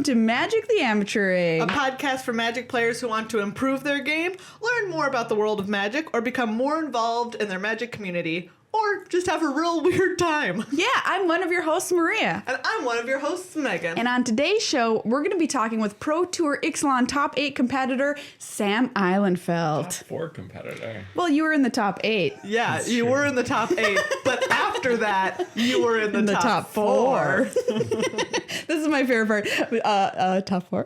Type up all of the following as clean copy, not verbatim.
to Magic the Amateur Egg, a podcast for Magic players who want to improve their game, learn more about the world of Magic, or become more involved in their Magic community, or just have a real weird time. Yeah, I'm one of your hosts, Maria. And I'm one of your hosts, Megan. And on today's show, we're going to be talking with Pro Tour Ixalan top 8 competitor, Sam Ihlenfeldt. Top 4 competitor. Well, you were in the top 8. Yeah, That's you true. were in the top 8, but after that, you were in the top 4. This is my favorite part. Top 4.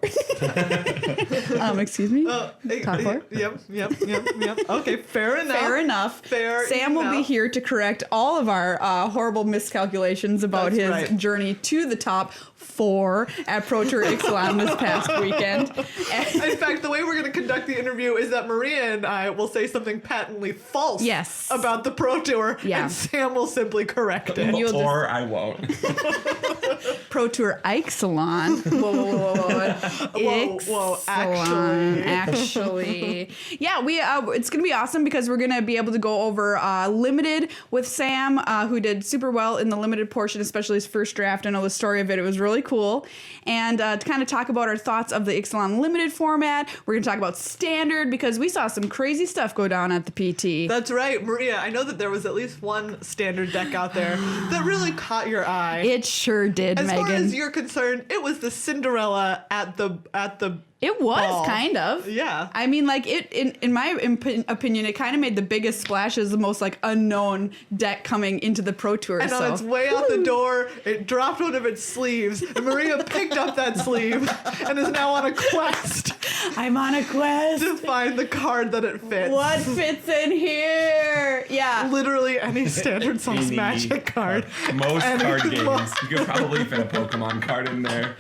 Excuse me? Top 4? Yep. Okay, fair enough. Fair enough. Sam will be here to correct all of our horrible miscalculations about his journey to the top 4 at Pro Tour Ixalan this past weekend. In fact, the way we're going to conduct the interview is that Maria and I will say something patently false about the Pro Tour, and Sam will simply correct it. Or I won't. Pro Tour Ixalan. Whoa, actually. Yeah, it's going to be awesome because we're going to be able to go over Limited with Sam, who did super well in the Limited portion, especially his first draft. I know the story of it. It was really cool. And to kind of talk about our thoughts of the Ixalan Limited format. We're going to talk about Standard because we saw some crazy stuff go down at the PT. That's right, Maria. I know that there was at least one Standard deck out there that really caught your eye. It sure did, Megan. As far as you're concerned, it was the Cinderella at the It was ball. Kind of. Yeah. I mean, like, in my opinion, it kind of made the biggest splash as the most, like, unknown deck coming into the Pro Tour. And on its way out the door, it dropped one of its sleeves, and Maria picked up that sleeve and is now on a quest. I'm on a quest to find the card that it fits. What fits in here? Yeah. Literally any Standard Sauce Magic card. Most card games. You could probably fit a Pokemon card in there.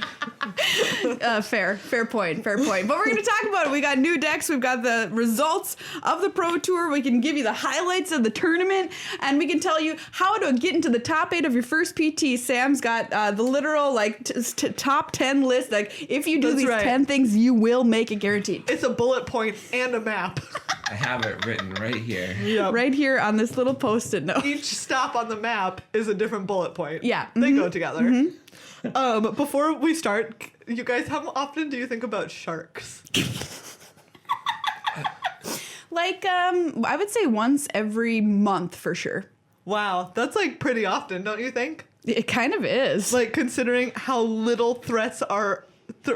Fair point. But we're going to talk about it. We got new decks. We've got the results of the Pro Tour. We can give you the highlights of the tournament, and we can tell you how to get into the top 8 of your first PT. Sam's got the literal top 10 list. Like, if you do these 10 things, you will make it guaranteed. It's a bullet point and a map. I have it written right here. Yep. Right here on this little Post-it note. Each stop on the map is a different bullet point. Yeah. They go together. Before we start, you guys, how often do you think about sharks? I would say once every month for sure. Wow, that's like pretty often, don't you think? It kind of is. Like, considering how little threats are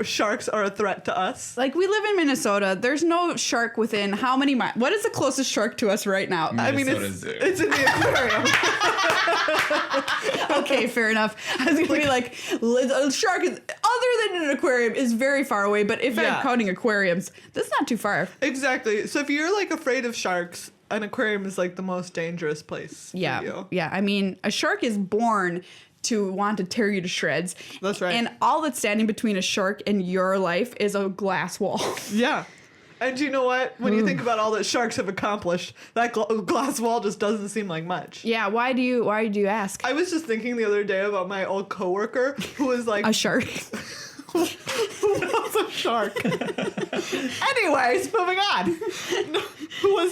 sharks are a threat to us. Like, we live in Minnesota. There's no shark within how many miles? What is the closest shark to us right now? Minnesota Zoo. It's in the aquarium. Okay, fair enough. I was going to be like, a shark is, other than an aquarium, is very far away. But if I'm counting aquariums, that's not too far. Exactly. So if you're, like, afraid of sharks, an aquarium is, like, the most dangerous place for you. Yeah, I mean, a shark is born to want to tear you to shreds. That's right. And all that's standing between a shark and your life is a glass wall. Yeah. And you know what? When you think about all that sharks have accomplished, that glass wall just doesn't seem like much. Yeah, why do you ask? I was just thinking the other day about my old coworker who was like... A shark? Who was a shark? Anyways, moving on. Who was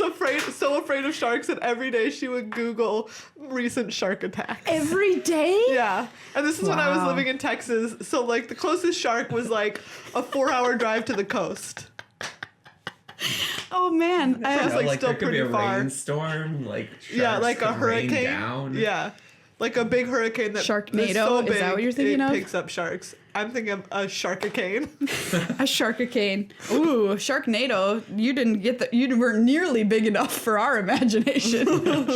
so afraid of sharks that every day she would Google recent shark attacks. Every day? Yeah. And this is when I was living in Texas. So, like, the closest shark was, like, a 4-hour drive to the coast. Oh, man. I was, like, still there could pretty be a far. Rainstorm. Like, sharks like a hurricane. Rain down. Yeah. Like a big hurricane that Sharknado? is so big, is that what you're thinking of? It picks up sharks. I'm thinking of a sharkicane. A sharkicane. Ooh, Sharknado. You weren't nearly big enough for our imagination.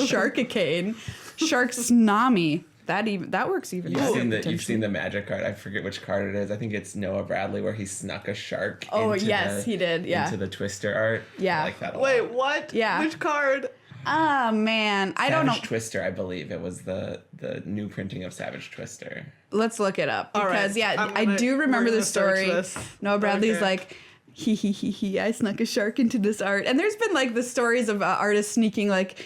Sharkicane. Shark tsunami. That works even better. You've seen the Magic card. I forget which card it is. I think it's Noah Bradley where he snuck a shark. He did. Yeah. Into the Twister art. Yeah. I like that a lot. Wait, what? Yeah. Which card? Oh, man. I don't know. Savage Twister, I believe. It was the new printing of Savage Twister. Let's look it up. Because, right. I do remember the story. This. Noah Bradley's like, he, I snuck a shark into this art. And there's been, like, the stories of artists sneaking, like,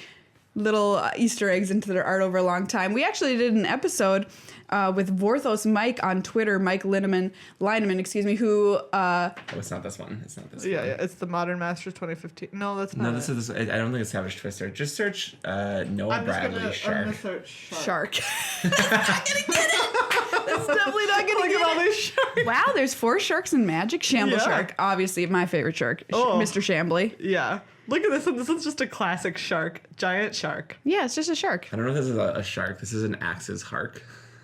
little Easter eggs into their art over a long time. We actually did an episode with Vorthos Mike on Twitter, Mike Lineman, who... Oh, it's not this one. Yeah, it's the Modern Masters 2015. No, that's not. No, this is. I don't think it's Savage Twister. Just search Noah Bradley shark. I'm gonna search Shark. That's not gonna get it. That's definitely not gonna Look get at all it. these sharks. Wow, there's 4 sharks in Magic. Shamble Yeah. shark, obviously my favorite shark, Oh. Mr. Shambly. Yeah. Look at this one. This one's just a classic shark. Giant shark. Yeah, it's just a shark. I don't know if this is a shark. This is an Axe's hark,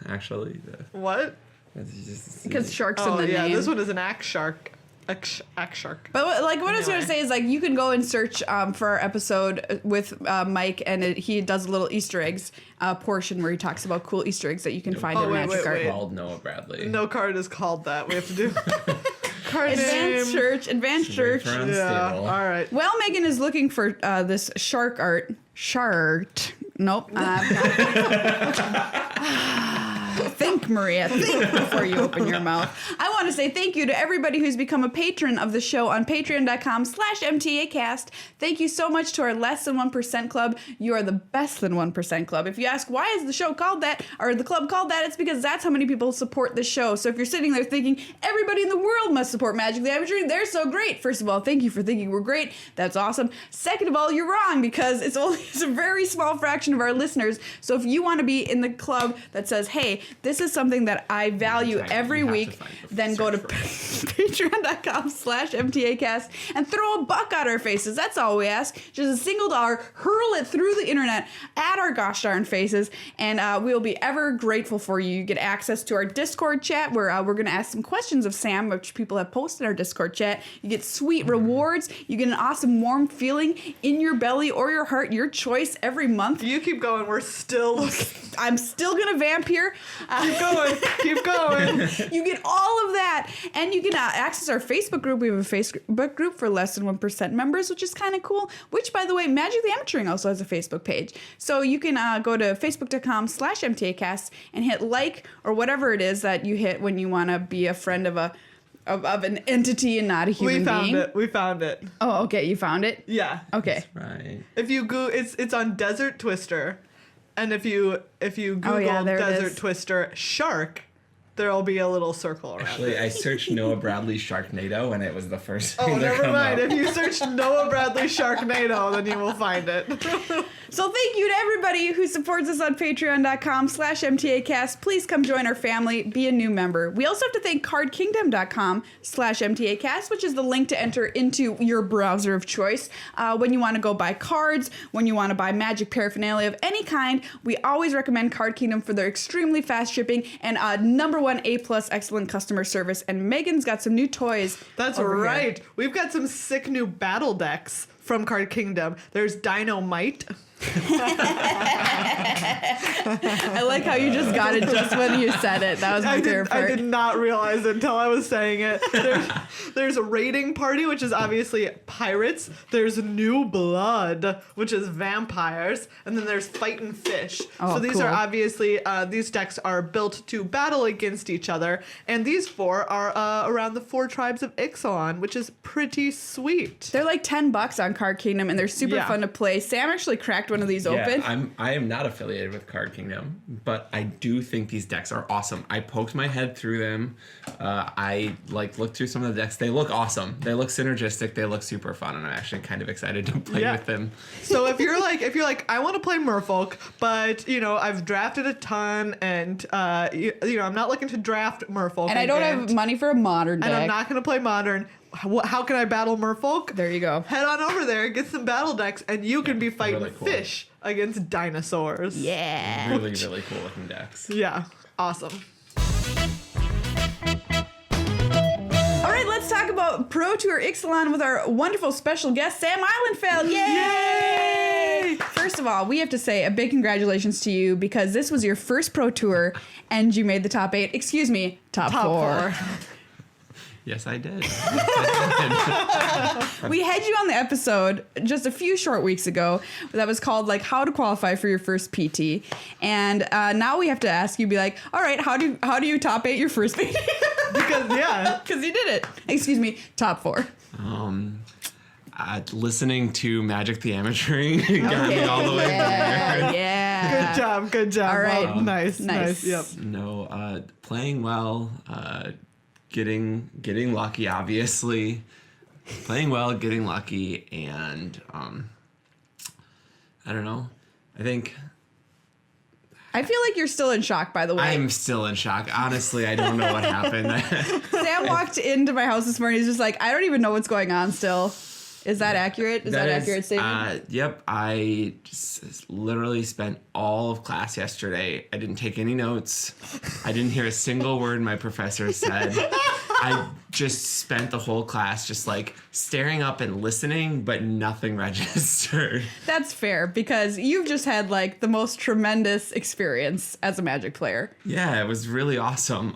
actually. What? Because sharks in Oh, the yeah. name. This one is an axe shark. Axe shark. But what I was Anyway. gonna say is like you can go and search for our episode with Mike, and he does a little Easter eggs portion where he talks about cool Easter eggs that you can find Oh, in wait, Magic wait, Art. wait. Called Noah Bradley. No card is called that. We have to do card Advanced name. church, advanced church. Very for Yeah. unstable. All right. Well, Megan is looking for this shark art. Shark. Nope. Think, Maria. Think before you open your mouth. I want to say thank you to everybody who's become a patron of the show on patreon.com/MTAcast. Thank you so much to our Less Than 1% Club. You are the Best Than 1% Club. If you ask why is the show called that, or the club called that, it's because that's how many people support the show. So if you're sitting there thinking, everybody in the world must support Magic the Gathering, they're so great. First of all, thank you for thinking we're great. That's awesome. Second of all, you're wrong because it's a very small fraction of our listeners. So if you want to be in the club that says, hey, this is something that I value every You have to week, find the then go to search patreon.com/MTAcast and throw a buck at our faces. That's all we ask. Just a single dollar, hurl it through the internet at our gosh darn faces, and we'll be ever grateful for you. You get access to our Discord chat where we're going to ask some questions of Sam, which people have posted in our Discord chat. You get sweet rewards. You get an awesome warm feeling in your belly or your heart, your choice, every month. You keep going. We're still looking. I'm still going to vamp here. Keep going. Keep going. You get all of that, and you can access our Facebook group. We have a Facebook group for Less Than 1% members, which is kind of cool. Which, by the way, Magic the Amateuring also has a Facebook page. So you can go to facebook.com/MTAcast and hit like or whatever it is that you hit when you want to be a friend of an entity and not a human being. We found it. Oh, okay, you found it? Yeah. Okay. Right. If you go, it's on Desert Twister, and if you Google there it Desert is. Twister shark, there'll be a little circle around. Actually, I searched Noah Bradley Sharknado, and it was the first thing Oh, that never come mind. up. If you search Noah Bradley Sharknado, then you will find it. So thank you to everybody who supports us on patreon.com/MTAcast. Please come join our family, be a new member. We also have to thank cardkingdom.com/MTAcast, which is the link to enter into your browser of choice. When you want to go buy cards, when you want to buy magic paraphernalia of any kind, we always recommend Card Kingdom for their extremely fast shipping and #1 A+ excellent customer service. And Megan's got some new toys. That's over here. right. We've got some sick new battle decks from Card Kingdom. There's Dynamite. I like how you just got it just when you said it. That was my favorite part. I did not realize it until I was saying it. There's a raiding party, which is obviously pirates. There's New Blood, which is vampires, and then there's Fightin' Fish. Oh, so these cool. are obviously these decks are built to battle against each other, and these 4 are around the 4 tribes of Ixalan, which is pretty sweet. They're like $10 on Card Kingdom, and they're super Yeah. fun to play. Sam actually cracked one of these open. I am not affiliated with Card Kingdom, but I do think these decks are awesome. I poked my head through them. I looked through some of the decks. They look awesome. They look synergistic. They look super fun, and I'm actually kind of excited to play Yeah. with them. So if you're like I want to play Merfolk, but I've drafted a ton, and I'm not looking to draft Merfolk, And I don't have money for a modern deck. and I'm not going to play Modern. How can I battle Merfolk? There you go. Head on over there, get some battle decks, and you can be fighting really cool. fish against dinosaurs. Yeah. Really, really cool looking decks. Yeah. Awesome. All right, let's talk about Pro Tour Ixalan with our wonderful special guest, Sam Ihlenfeldt. Yay! First of all, we have to say a big congratulations to you because this was your first Pro Tour and you made the top 8. Excuse me, top four. Yes, I did. We had you on the episode just a few short weeks ago that was called like how to qualify for your first PT, and now we have to ask you, be like, all right, how do you top 8 your first PT? Because Because you did it. Excuse me, top 4. Listening to Magic the Amateuring got me all the way Yeah, there. yeah. good job. All right. Well, nice. Yep. No, playing well, getting lucky, obviously. Playing well, getting lucky, and I don't know. I think I feel like you're still in shock, by the way. I'm still in shock. Honestly, I don't know what happened. Sam walked into my house this morning. He's just like, I don't even know what's going on still. Is that accurate? Is that accurate statement? Yep. I just literally spent all of class yesterday. I didn't take any notes. I didn't hear a single word my professor said. I just spent the whole class just like staring up and listening, but nothing registered. That's fair, because you've just had like the most tremendous experience as a Magic player. Yeah, it was really awesome.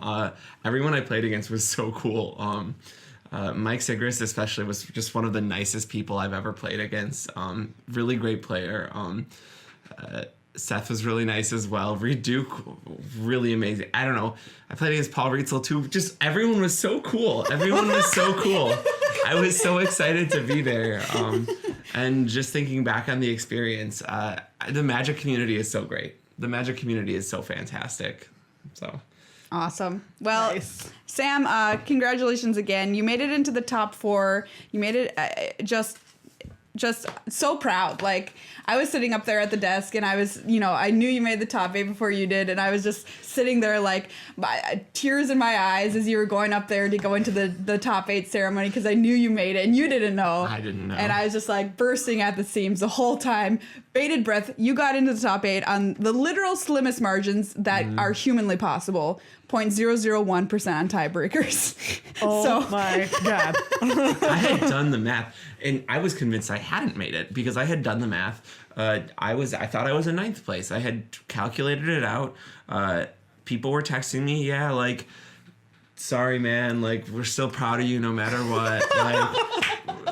Everyone I played against was so cool. Mike Sigris especially was just one of the nicest people I've ever played against. Really great player. Seth was really nice as well. Reed Duke, really amazing. I don't know. I played against Paul Rietzel too. Just everyone was so cool. Everyone was so cool. I was so excited to be there. And just thinking back on the experience, the Magic community is so great. The Magic community is so fantastic. So awesome. Well, Nice. Sam, congratulations again. You made it into the top 4. You made it just so proud. Like, I was sitting up there at the desk and I was, I knew you made the top 8 before you did. And I was just sitting there like tears in my eyes as you were going up there to go into the top 8 ceremony, because I knew you made it and you didn't know. I didn't know. And I was just like bursting at the seams the whole time. Bated breath. You got into the top 8 on the literal slimmest margins that are humanly possible. 0.001% on tiebreakers. Oh my God. I had done the math, and I was convinced I hadn't made it because I had done the math. I thought I was in 9th place. I had calculated it out. People were texting me, yeah, like, sorry, man, like, we're still proud of you no matter what.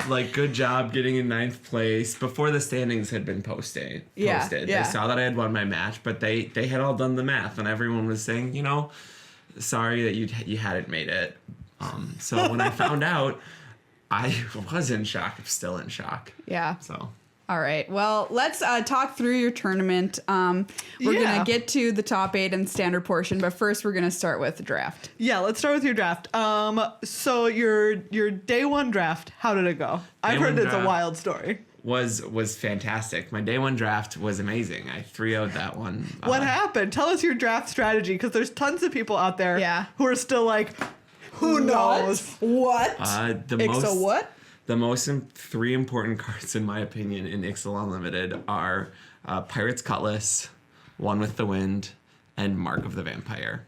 Like, good job getting in 9th place before the standings had been posted. Yeah. They saw that I had won my match, but they had all done the math, and everyone was saying, sorry that you hadn't made it. So when I found out, I was in shock. I'm still in shock. Yeah. So. All right. Well, let's talk through your tournament. We're going to get to the top 8 and standard portion, but first we're going to start with the draft. Yeah, let's start with your draft. So your day 1 draft, how did it go? I've heard it's a wild story. Was fantastic. My day 1 draft was amazing. I 3-0'd that one. What happened? Tell us your draft strategy, because there's tons of people out there who are still like, who knows? What? The most 3 important cards, in my opinion, in Ixalan Limited are Pirate's Cutlass, One with the Wind, and Mark of the Vampire.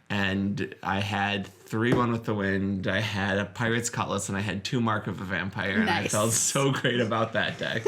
And I had 3 One with the Wind, I had a Pirate's Cutlass, and I had 2 Mark of the Vampire. And I felt so great about that deck.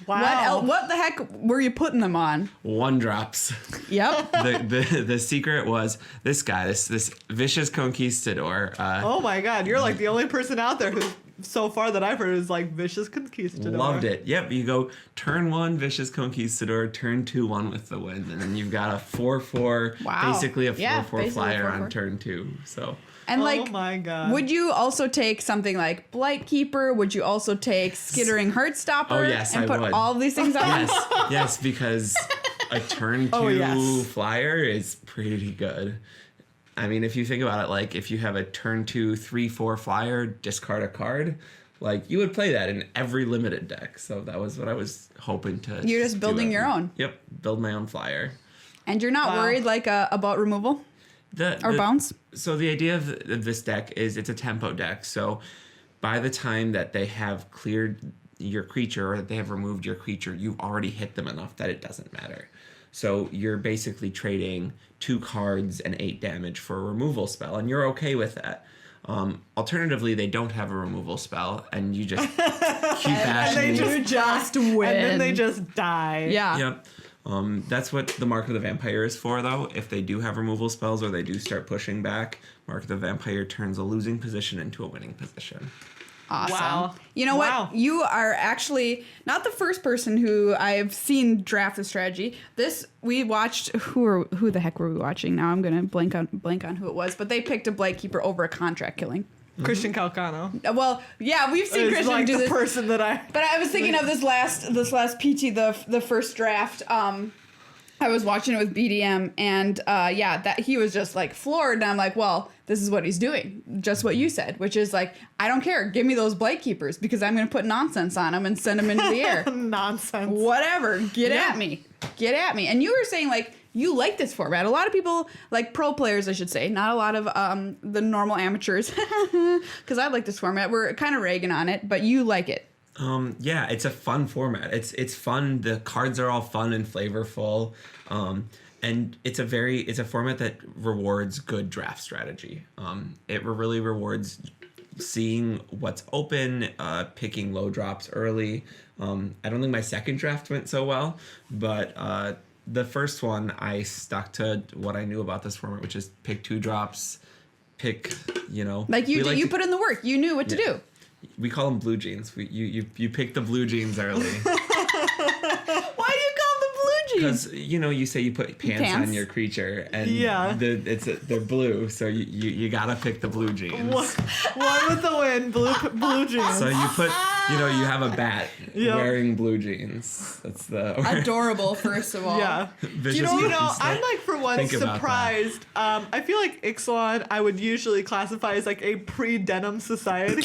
Wow. What the heck were you putting them on? 1-drops. Yep. The secret was this guy, this Vicious Conquistador. Oh my God, you're like the only person out there who, so far that I've heard, is like Vicious Conquistador. Loved it. Yep, you go turn 1 Vicious Conquistador, turn 2 One with the Wind, and then you've got a 4/4, basically a 4/4 flyer on turn 2. So. And oh my God. Would you also take something like Blightkeeper? Would you also take Skittering Heartstopper? Oh yes, and I put would. all of these things on? Yes, because a turn 2 flyer is pretty good. I mean, if you think about it, like if you have a turn 2 3/4 flyer, discard a card, like you would play that in every limited deck. So that was what I was hoping to. You're just building your own. Yep, build my own flyer. And you're not worried about removal? Or bounce? So the idea of this deck is it's a tempo deck. So by the time that they have cleared your creature or that they have removed your creature, you've already hit them enough that it doesn't matter. So you're basically trading 2 cards and 8 damage for a removal spell, and you're okay with that. Alternatively, they don't have a removal spell, and you just keep bashing. And they just win. And then they just die. Yeah. Yep. That's what the Mark of the Vampire is for, though. If they do have removal spells or they do start pushing back, Mark of the Vampire turns a losing position into a winning position. Awesome. Wow. You know what? You are actually not the first person who I've seen draft the strategy. We watched who the heck were we watching? Now I'm gonna blank on who it was, but they picked a Blightkeeper over a contract killing. Christian Calcano. Well, yeah, we've seen It's Christian like do the this. person that I. But I was thinking of this last PT, the first draft. I was watching it with BDM, and that he was just like floored, and I'm like, well, this is what he's doing, just what you said, which is like, I don't care, give me those Blightkeepers because I'm gonna put nonsense on them and send them into the air. Nonsense. Whatever, get at me. And you were saying like you like this format. A lot of people, like pro players, I should say, not a lot of the normal amateurs, because I like this format. We're kind of ragging on it, but you like it. Yeah, it's a fun format. It's fun. The cards are all fun and flavorful. And it's a format that rewards good draft strategy. It really rewards seeing what's open, picking low drops early. I don't think my second draft went so well, but the first one I stuck to what I knew about this format, which is pick 2 drops, pick, Like you put in the work. You knew what to do. We call them blue jeans. You pick the blue jeans early. Why do you call them blue jeans? Because you say you put pants on your creature, and they're blue, so you gotta pick the blue jeans. One with the wind, blue jeans. So you put you have a bat wearing blue jeans. That's the adorable. First of all, yeah. I'm like for one surprised. I feel like Ixalan I would usually classify as like a pre-denim society.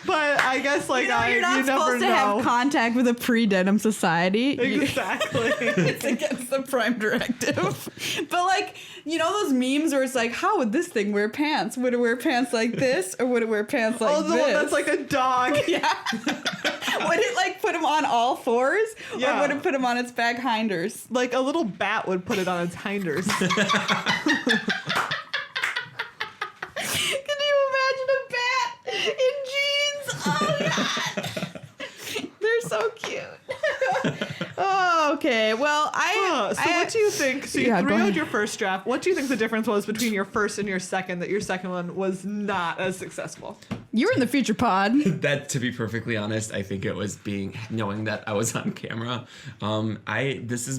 But I guess like you're not supposed to have contact with a pre-denim society. Exactly. It's against the Prime Directive. But like, those memes where it's like, how would this thing wear pants? Would it wear pants like this, or would it wear pants like this? Oh, the one that's like a dog. Yeah. Would it like put him on all fours, or would it put him on its back hinders? Like a little bat would put it on its hinders. Can you imagine a bat in jeans? Oh god, they're so cute. Oh, okay. Well, what do you think? So you 3-0'd your first draft. What do you think the difference was between your first and your second? That your second one was not as successful. You were in the feature pod. That, to be perfectly honest, I think it was knowing that I was on camera. This is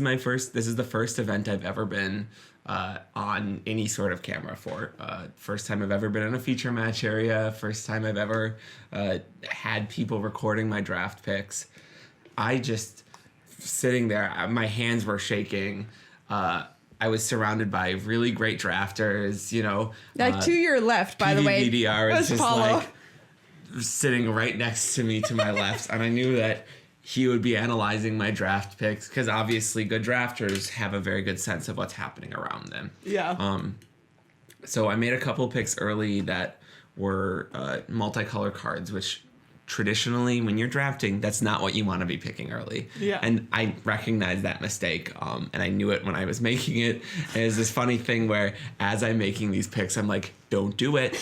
the first event I've ever been on any sort of camera for. First time I've ever been in a feature match area. First time I've ever had people recording my draft picks. I just sitting there, my hands were shaking. I was surrounded by really great drafters, To your left, by the way. PDVDR is just like sitting right next to me to my left. And I knew that he would be analyzing my draft picks because obviously good drafters have a very good sense of what's happening around them. Yeah. So I made a couple picks early that were multicolor cards, which traditionally when you're drafting, that's not what you want to be picking early. Yeah. And I recognized that mistake, and I knew it when I was making it. And it's this funny thing where as I'm making these picks, I'm like, don't do it.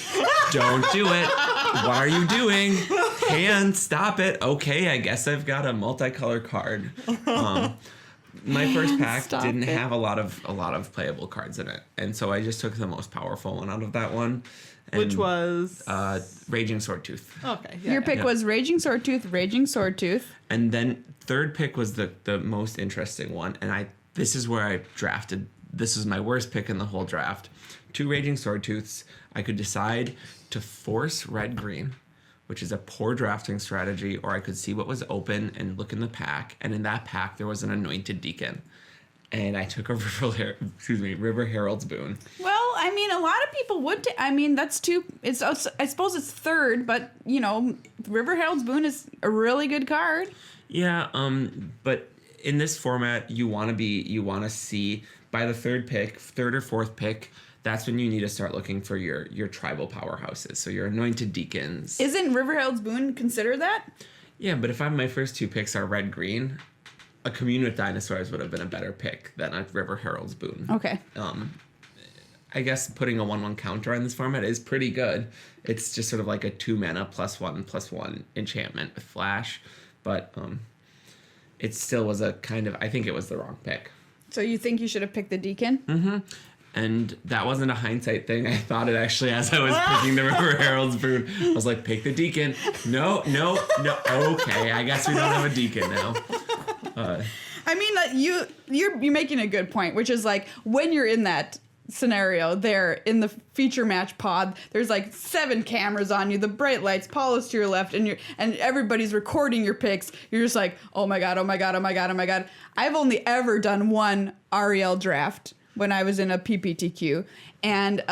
Don't do it. What are you doing? Hand, stop it. Okay, I guess I've got a multicolor card. My first pack didn't have a lot of playable cards in it. And so I just took the most powerful one out of that one. Which was? Raging Swordtooth. Okay. Yeah, your pick was Raging Swordtooth. And then third pick was the most interesting one. And this is where I drafted. This is my worst pick in the whole draft. 2 Raging Swordtooths. I could decide to force red-green, which is a poor drafting strategy, or I could see what was open and look in the pack. And in that pack, there was an Anointed Deacon. And I took a River Herald's Boon. Well, I mean, a lot of people would. That's 2. I suppose it's third, but River Herald's Boon is a really good card. Yeah. But in this format, you want to see by the third or fourth pick. That's when you need to start looking for your tribal powerhouses. So your Anointed Deacons. Isn't River Herald's Boon considered that? Yeah, but if my first 2 picks are red-green, a Commune with Dinosaurs would have been a better pick than a River Herald's Boon. Okay. I guess putting a 1/1 counter on this format is pretty good. It's just sort of like a 2 mana +1/+1 enchantment with flash, but it still was I think it was the wrong pick. So you think you should have picked the Deacon? Mm-hmm. And that wasn't a hindsight thing. I thought it actually as I was picking the River Herald's Boon. I was like, pick the Deacon. No. Okay, I guess we don't have a Deacon now. I mean, you're making a good point, which is like when you're in that scenario there in the feature match pod, there's like 7 cameras on you, the bright lights, Paula's to your left, and everybody's recording your picks. You're just like, oh my god. I've only ever done 1 Ariel draft when I was in a PPTQ, and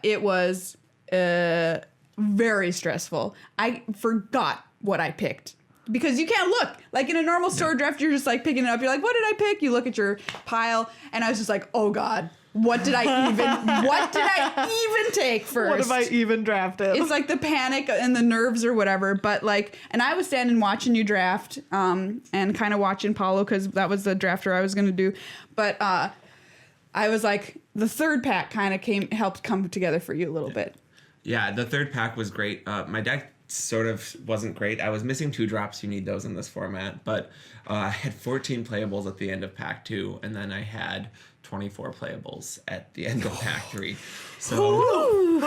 it was very stressful. I forgot what I picked because you can't look. Like in a normal store draft, you're just like picking it up. You're like, what did I pick? You look at your pile, and I was just like, oh God, what did I even take first? What have I even drafted? It's like the panic and the nerves or whatever. But like, and I was standing watching you draft, and kind of watching Paulo because that was the drafter I was going to do. But I was like, the third pack kind of helped come together for you a little bit. Yeah, the third pack was great. My deck sort of wasn't great. I was missing 2 drops. You need those in this format. But I had 14 playables at the end of pack 2, and then I had 24 playables at the end of pack 3. So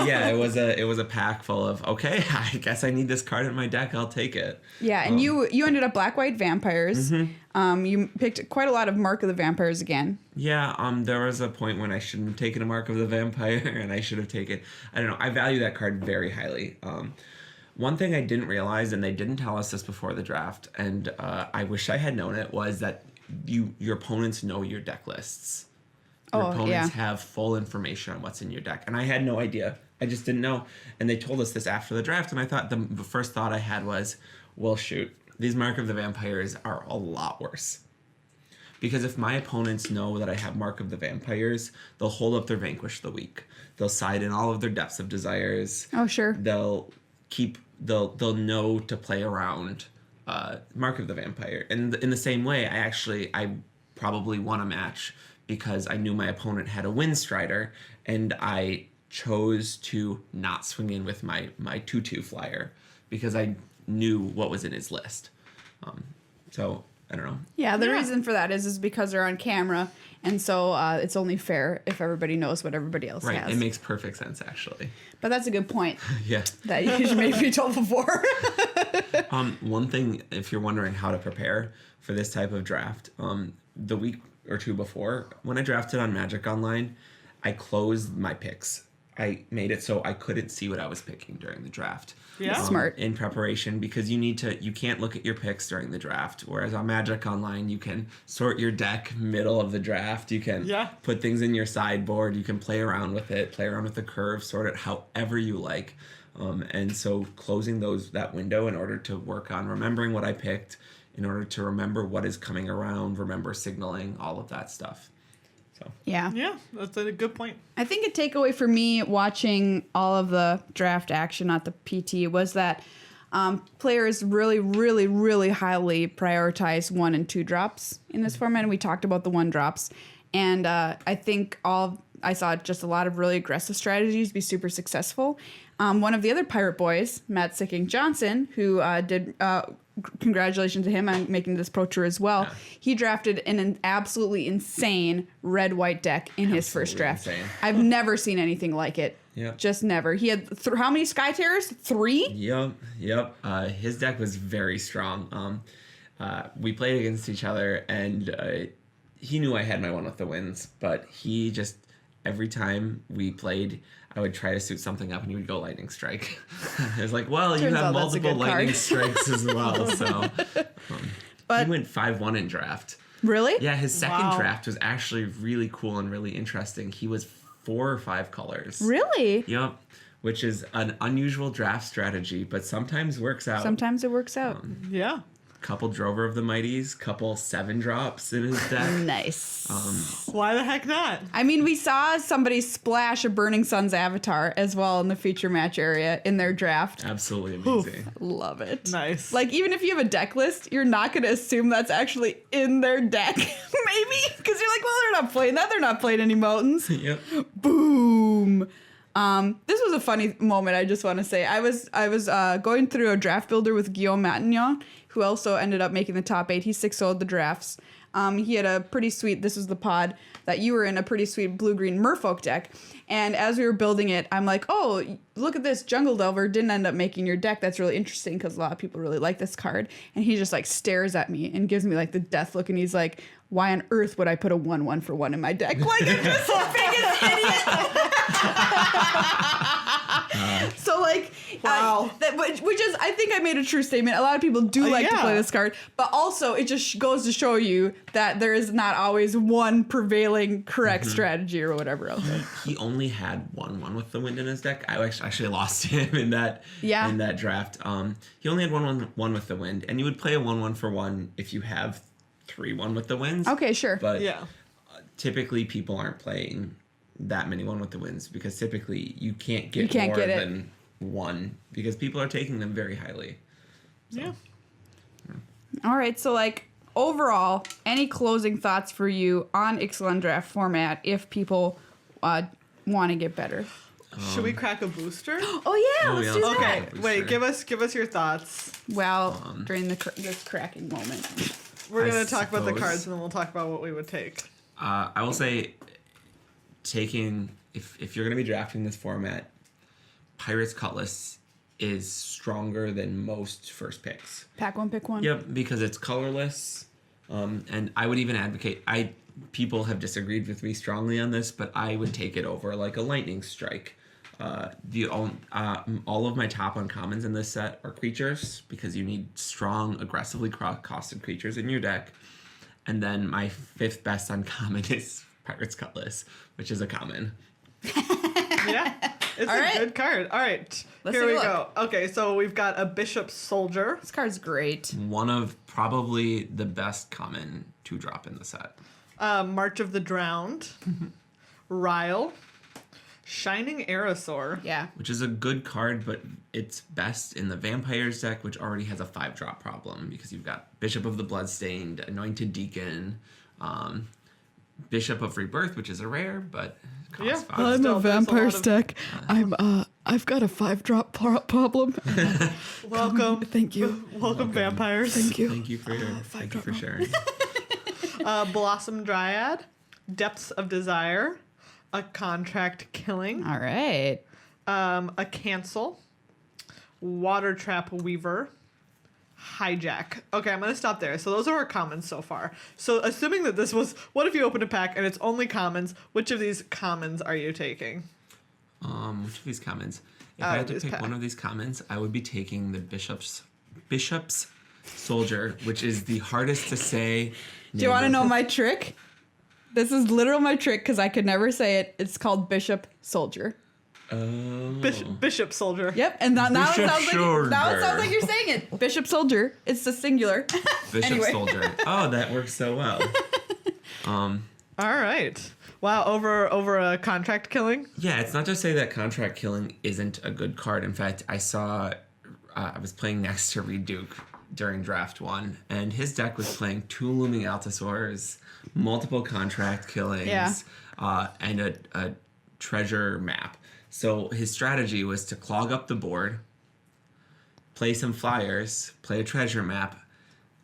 yeah, it was a pack full of, okay, I guess I need this card in my deck. I'll take it. Yeah, and you ended up black-white vampires. You picked quite a lot of Mark of the Vampires again. Yeah, there was a point when I shouldn't have taken a Mark of the Vampire, and I should have taken, I don't know, I value that card very highly. One thing I didn't realize, and they didn't tell us this before the draft, and I wish I had known it, was that your opponents know your deck lists. Your opponents have full information on what's in your deck. And I had no idea. I just didn't know. And they told us this after the draft, and I thought the first thought I had was, well, shoot, these Mark of the Vampires are a lot worse. Because if my opponents know that I have Mark of the Vampires, they'll hold up their Vanquish the week. They'll side in all of their Depths of Desires. Oh, sure. They'll know to play around Mark of the Vampire. And in the same way, I probably won a match because I knew my opponent had a Windstrider, and I chose to not swing in with my 2/2 flyer because I knew what was in his list. So I don't know. Yeah, the reason for that is because they're on camera, and so it's only fair if everybody knows what everybody else has. Right, it makes perfect sense, actually. But that's a good point. Yeah. That you should maybe be told before. One thing, if you're wondering how to prepare for this type of draft, the week or 2 before, when I drafted on Magic Online, I closed my picks. I made it so I couldn't see what I was picking during the draft. Yeah. Smart. In preparation, because you can't look at your picks during the draft. Whereas on Magic Online, you can sort your deck middle of the draft. You can put things in your sideboard. You can play around with it, play around with the curve, sort it however you like. And so closing that window in order to work on remembering what I picked, in order to remember what is coming around, remember signaling, all of that stuff. So yeah, that's a good point. I think a takeaway for me watching all of the draft action at the PT was that players really, really, really highly prioritize 1 and 2 drops in this format. And we talked about the 1 drops. And I think I saw just a lot of really aggressive strategies be super successful. One of the other Pirate Boys, Matt Sicking Johnson, who did... congratulations to him on making this Pro Tour as well. Yeah. He drafted an absolutely insane red-white deck in his first draft. Insane. I've never seen anything like it. Yep. Just never. He had how many Sky Terrors? 3? Yep. His deck was very strong. We played against each other, and he knew I had my one with the wins, but he just, every time we played, I would try to suit something up, and he would go Lightning Strike. I was like, well, you have multiple Lightning Strikes as well. So but he went 5-1 in draft. Really? Yeah, his second draft was actually really cool and really interesting. He was 4 or 5 colors. Really? Yep. Which is an unusual draft strategy, but sometimes works out. Sometimes it works out. Yeah. Couple Drover of the Mighties, couple 7 drops in his deck. Nice. Why the heck not? I mean, we saw somebody splash a Burning Sun's avatar as well in the feature match area in their draft. Absolutely amazing. Love it. Nice. Like, even if you have a deck list, you're not going to assume that's actually in their deck. Maybe. Because you're like, well, they're not playing that. They're not playing any Mountains. Yep. Boom. This was a funny moment, I just want to say. I was going through a draft builder with Guillaume Matignon, who also ended up making the top 8. He 6-0'd the drafts. He had a pretty sweet, this was the pod, that you were in a pretty sweet blue-green Merfolk deck. And as we were building it, I'm like, oh, look at this. Jungle Delver didn't end up making your deck. That's really interesting because a lot of people really like this card. And he just like stares at me and gives me like the death look. And he's like, why on earth would I put a 1/1 for 1 in my deck? Like, I'm just the biggest idiot. So like, Wow. which is, I think I made a true statement. A lot of people do like to play this card, but also it just goes to show you that there is not always one prevailing correct strategy or whatever else. He only had 1/1 with the wind in his deck. I actually lost him in that draft. He only had 1/1 with the wind, and you would play a 1/1 for 1 if you have 3/1 with the winds. Okay, sure. But typically people aren't playing that many 1 with the winds because typically you can't get more than 1 because people are taking them very highly. So. Yeah. All right, so like overall, any closing thoughts for you on Ixalan draft format if people want to get better? Should we crack a booster? Oh yeah, let's do that. Okay, wait. Give us your thoughts. Well, during this cracking moment, We're gonna talk about the cards, and then we'll talk about what we would take. I will say, if you're gonna be drafting this format, Pirate's Cutlass is stronger than most first picks. pack one, pick one. Yep, because it's colorless, and I would even advocate. People have disagreed with me strongly on this, but I would take it over like a Lightning Strike. All of my top uncommons in this set are creatures because you need strong, aggressively costed creatures in your deck. And then my 5th best uncommon is Pirate's Cutlass, which is a common. Yeah, it's a good card. All right, here we go. Okay, so we've got a Bishop Soldier. This card's great. One of probably the best common 2-drop in the set. March of the Drowned. Ryle. Shining Aerosaur. Yeah. Which is a good card, but it's best in the Vampires deck, which already has a 5-drop problem because you've got Bishop of the Bloodstained, Anointed Deacon, Bishop of Rebirth, which is a rare, but costs 5. I'm Still, a there's vampire a lot of- deck. I've got a 5-drop problem. Welcome. Thank you. Welcome, vampires. Thank you. Thank you for sharing. Blossom Dryad. Depths of Desire. A Contract Killing. All right. A Cancel. Water Trap Weaver. Hijack. Okay, I'm going to stop there. So those are our commons so far. So assuming that this was, what if you open a pack and it's only commons? Which of these commons are you taking? Which of these commons? If I had to pick one of these commons, I would be taking the Bishop's Soldier, which is the hardest to say. Do you want to know my trick? This is literal my trick because I could never say it. It's called Bishop Soldier. Oh. Bishop Soldier. Yep, and now it sounds like you're saying it. Bishop Soldier. It's the singular. Bishop Soldier. Oh, that works so well. All right. Wow, over a Contract Killing? Yeah, it's not to say that Contract Killing isn't a good card. In fact, I was playing next to Reed Duke during draft 1, and his deck was playing 2 Looming Altasaurs, multiple Contract Killings, and a treasure map. So his strategy was to clog up the board, play some flyers, play a treasure map,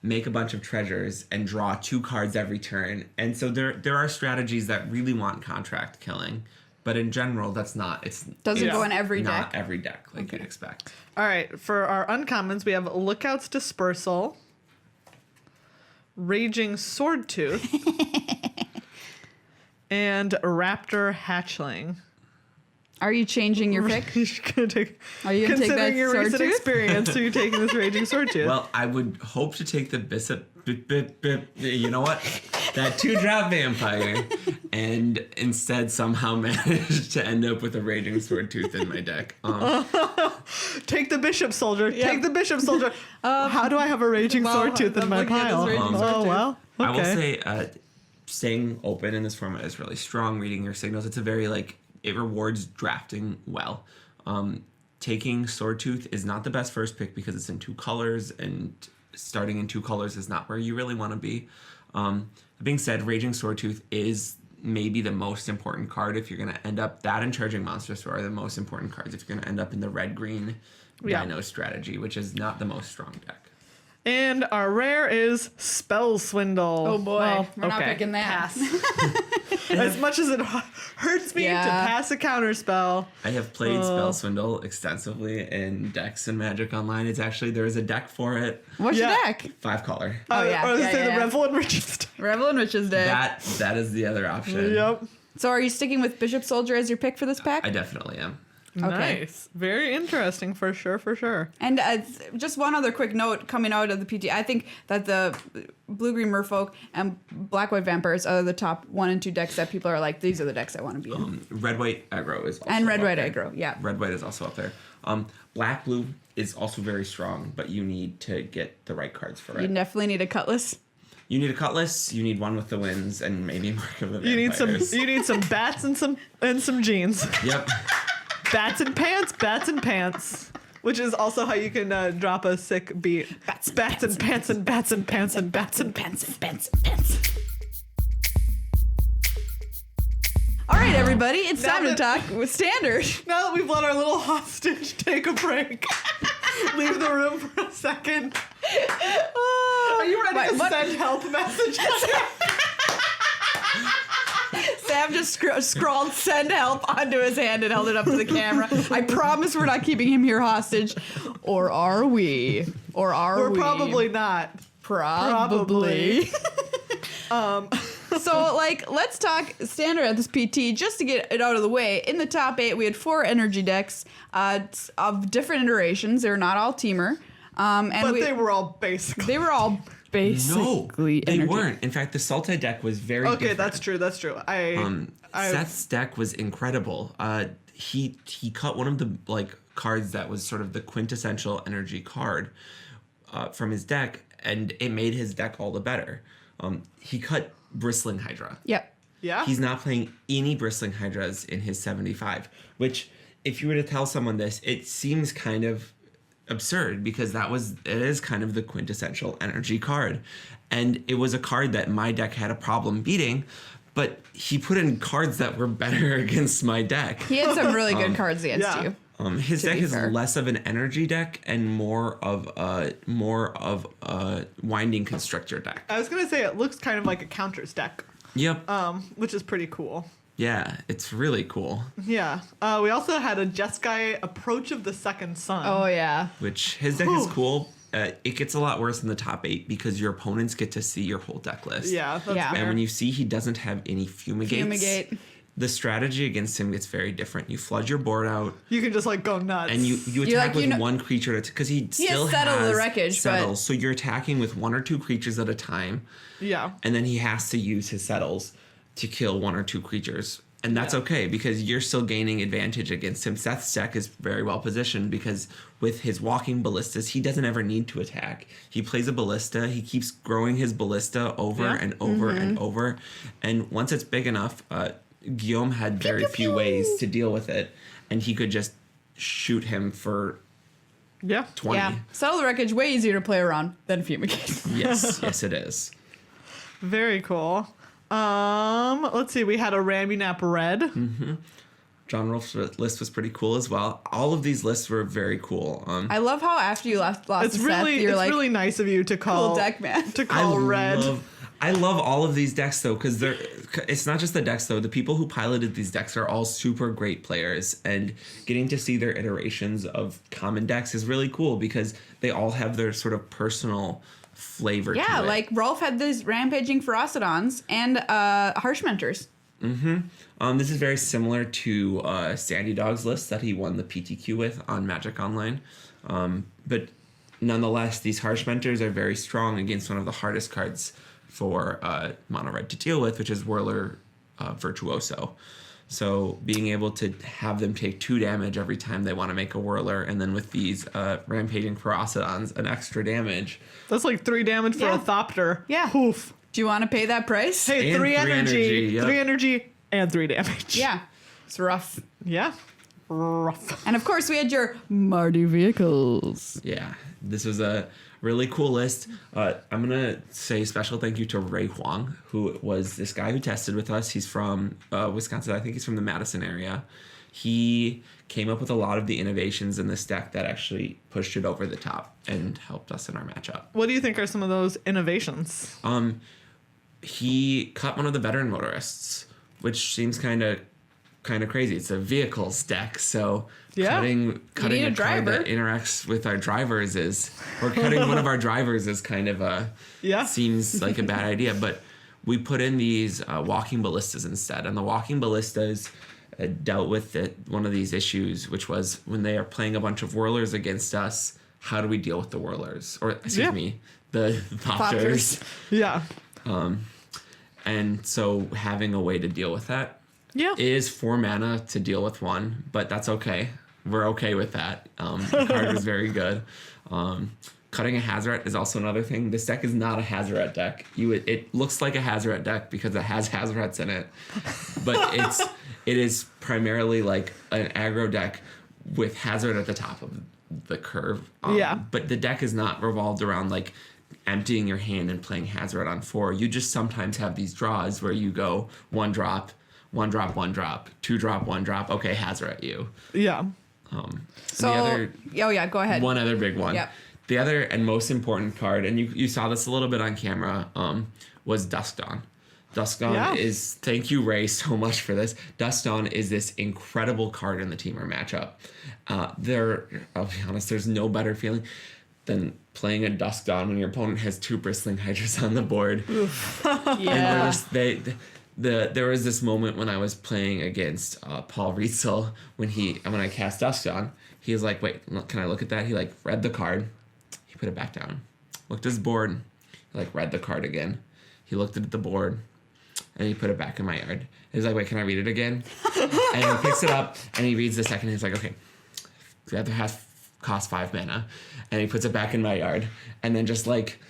make a bunch of treasures, and draw 2 cards every turn. And so there are strategies that really want Contract Killing, but in general, that's not. Doesn't go in every deck. Not every deck like you'd expect. All right, for our uncommons, we have Lookout's Dispersal, Raging Swordtooth, and Raptor Hatchling. Are you changing your pick? Are you going to take that Considering your recent Swordtooth? experience, are you taking this Raging Swordtooth? Well, I would hope to take the Bishop. You know what? That 2-drop vampire, and instead somehow managed to end up with a Raging Swordtooth in my deck. Take the Bishop Soldier. Yep. Take the Bishop Soldier. How do I have a Raging Swordtooth in my pile? Oh, well. Okay. I will say, staying open in this format is really strong. Reading your signals, it's a very it rewards drafting well. Taking Swordtooth is not the best first pick because it's in 2 colors, and starting in 2 colors is not where you really want to be. That being said, Raging Swordtooth is maybe the most important card if you're going to end up. That and Charging Monstrous are the most important cards if you're going to end up in the red-green Dino strategy, which is not the most strong deck. And our rare is Spell Swindle. Oh boy, well, we're not picking that. As much as it hurts me to pass a counter spell. I have played Spell Swindle extensively in decks and Magic Online. It's actually, there is a deck for it. What's your deck? 5-color. Oh yeah, or the Revel and Riches deck. Revel and Riches deck. That is the other option. Yep. So are you sticking with Bishop Soldier as your pick for this pack? I definitely am. Nice. Very interesting, for sure. And just one other quick note coming out of the PT, I think that the Blue-Green Merfolk and Black-White Vampires are the top 1 and 2 decks that people are like, these are the decks I want to be in. Red-White Aggro is also And Red-White up there. Aggro, yeah. Red-White is also up there. Black-Blue is also very strong, but you need to get the right cards for You it. definitely need a Cutlass. You need a Cutlass, you need one with the winds, and maybe a Mark of the You Vampires. need some bats and some jeans. Yep. Bats and pants. Which is also how you can drop a sick beat. Bats and pants and bats and pants and bats and pants and pants and pants. All right, everybody, it's Now time to that- talk with Standard. Now that we've let our little hostage take a break, leave the room for a second. Are you ready to What? send help messages? Sam just scrawled "send help" onto his hand and held it up to the camera. I promise we're not keeping him here hostage. Or are we? Or are We're we? probably not. Probably. So, let's talk Standard at this PT just to get it out of the way. In the top 8, we had 4 energy decks of different iterations. They were not all teamer. But they were all basically. They were all No, basically they energy. weren't. In fact, the Sultai deck was very Okay, different. that's true. Seth's deck was incredible. He cut one of the cards that was sort of the quintessential energy card from his deck, and it made his deck all the better. He cut Bristling Hydra. Yep. Yeah. He's not playing any Bristling Hydras in his 75, which, if you were to tell someone this, it seems kind of absurd because it is kind of the quintessential energy card. And it was a card that my deck had a problem beating, but he put in cards that were better against my deck. He had some really good cards against yeah. you. His To deck be is fair. less of an energy deck and more of a Winding Constrictor deck. I was gonna say it looks kind of like a counters deck, Yep. which is pretty cool. Yeah, it's really cool. Yeah. We also had a Jeskai Approach of the Second Sun. Oh, yeah. Which his deck is Whew. cool. It gets a lot worse in the top 8 because your opponents get to see your whole deck list. Yeah. That's Yeah. fair. And when you see he doesn't have any fumigates, Fumigate. the strategy against him gets very different. You flood your board out, You can just go nuts. and you You're attack like, with one creature because he still Settle the has Wreckage, but- settles. So you're attacking with 1 or 2 creatures at a time, Yeah. and then he has to use his settles to kill 1 or 2 creatures. And that's okay because you're still gaining advantage against him. Seth's deck is very well positioned because with his walking ballistas, he doesn't ever need to attack. He plays a ballista. He keeps growing his ballista over Yeah. and over and over. And once it's big enough, Guillaume had very few ways to deal with it. And he could just shoot him for Yeah. 20. Yeah. Settle the Wreckage, way easier to play around than Fumigate. Yes, it is. Very cool. Let's see. We had a Ramby Nap Red. John Rolfe's list was pretty cool as well. All of these lists were very cool. I love how after you lost It's to really, Seth, you're it's like, really nice of you to call cool deck, man. to call Red. I love all of these decks though, because it's not just the decks though. The people who piloted these decks are all super great players, and getting to see their iterations of common decks is really cool because they all have their sort of personal flavor. yeah, to it. like Rolf had these Rampaging Ferocidons and Harsh Mentors. This is very similar to Sandy Dog's list that he won the PTQ with on Magic Online, but nonetheless, these Harsh Mentors are very strong against one of the hardest cards for Mono Red to deal with, which is Whirler Virtuoso. So being able to have them take 2 damage every time they want to make a Whirler, and then with these Rampaging Ferocidons, an extra damage. That's like 3 damage for Yeah. a Thopter. Yeah. Poof. Do you want to pay that price? Hey, And 3 3 energy. energy, yep. 3 energy and 3 damage. Yeah, it's rough. Yeah. Rough. And of course, we had your Mardu Vehicles. Yeah, this was a really cool list. I'm going to say special thank you to Ray Huang, who was this guy who tested with us. He's from Wisconsin. I think he's from the Madison area. He came up with a lot of the innovations in this deck that actually pushed it over the top and helped us in our matchup. What do you think are some of those innovations? He cut one of the veteran motorists, which seems kind of crazy. It's a vehicles deck, so Yeah. cutting need a a card driver. that interacts with our drivers or cutting one of our drivers is kind of Yeah. seems like a bad idea. But we put in these walking ballistas instead, and the walking ballistas dealt with one of these issues, which was when they are playing a bunch of whirlers against us, how do we deal with the whirlers? Or, excuse me, the poppers. Yeah. And so having a way to deal with that is 4 mana to deal with one, but that's okay. We're okay with that. The card was very good. Cutting a Hazoret is also another thing. This deck is not a Hazoret deck. It looks like a Hazoret deck because it has Hazorets in it, but it is primarily like an aggro deck with Hazoret at the top of the curve. But the deck is not revolved around like emptying your hand and playing Hazoret on 4. You just sometimes have these draws where you go 1 drop, 1 drop, 1 drop, 2 drop, 1 drop. Okay, Hazoret you. Yeah. Go ahead. One other big one. Yep. The other and most important card, and you saw this a little bit on camera, was Dusk Dawn. Dusk Dawn is, thank you, Ray, so much for this. Dusk Dawn is this incredible card in the Teamer matchup. I'll be honest, there's no better feeling than playing a Dusk Dawn when your opponent has 2 Bristling Hydras on the board. Yeah. And there was this moment when I was playing against Paul Rietzel when I cast Dusk Dawn. He was like, wait, can I look at that? He like read the card. He put it back down. Looked at his board. He like read the card again. He looked at the board and he put it back in my yard. He's like, wait, can I read it again? And he picks it up and he reads the second. He's like, okay, the other half costs 5 mana. And he puts it back in my yard. And then just like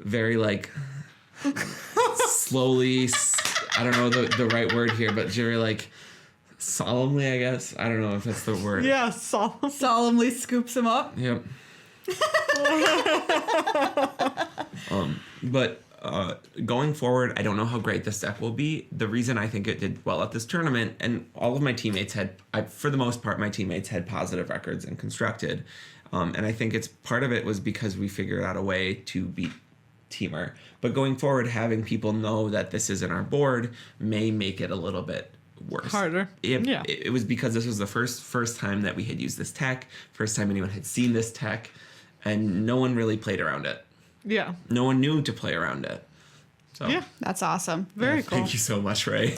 very like slowly, I don't know the right word here, but very like solemnly, I guess. I don't know if that's the word. Yeah, solemn. Solemnly scoops him up. Yep. But going forward, I don't know how great this deck will be. The reason I think it did well at this tournament, and all of my teammates for the most part, my teammates had positive records and constructed. And I think part of it was because we figured out a way to beat Teamer. But going forward, having people know that this is in our board may make it a little bit worse. Harder. It was because this was the first time that we had used this tech, first time anyone had seen this tech, and no one really played around it. Yeah. No one knew to play around it. So Yeah. That's awesome. Very cool. Thank you so much, Ray.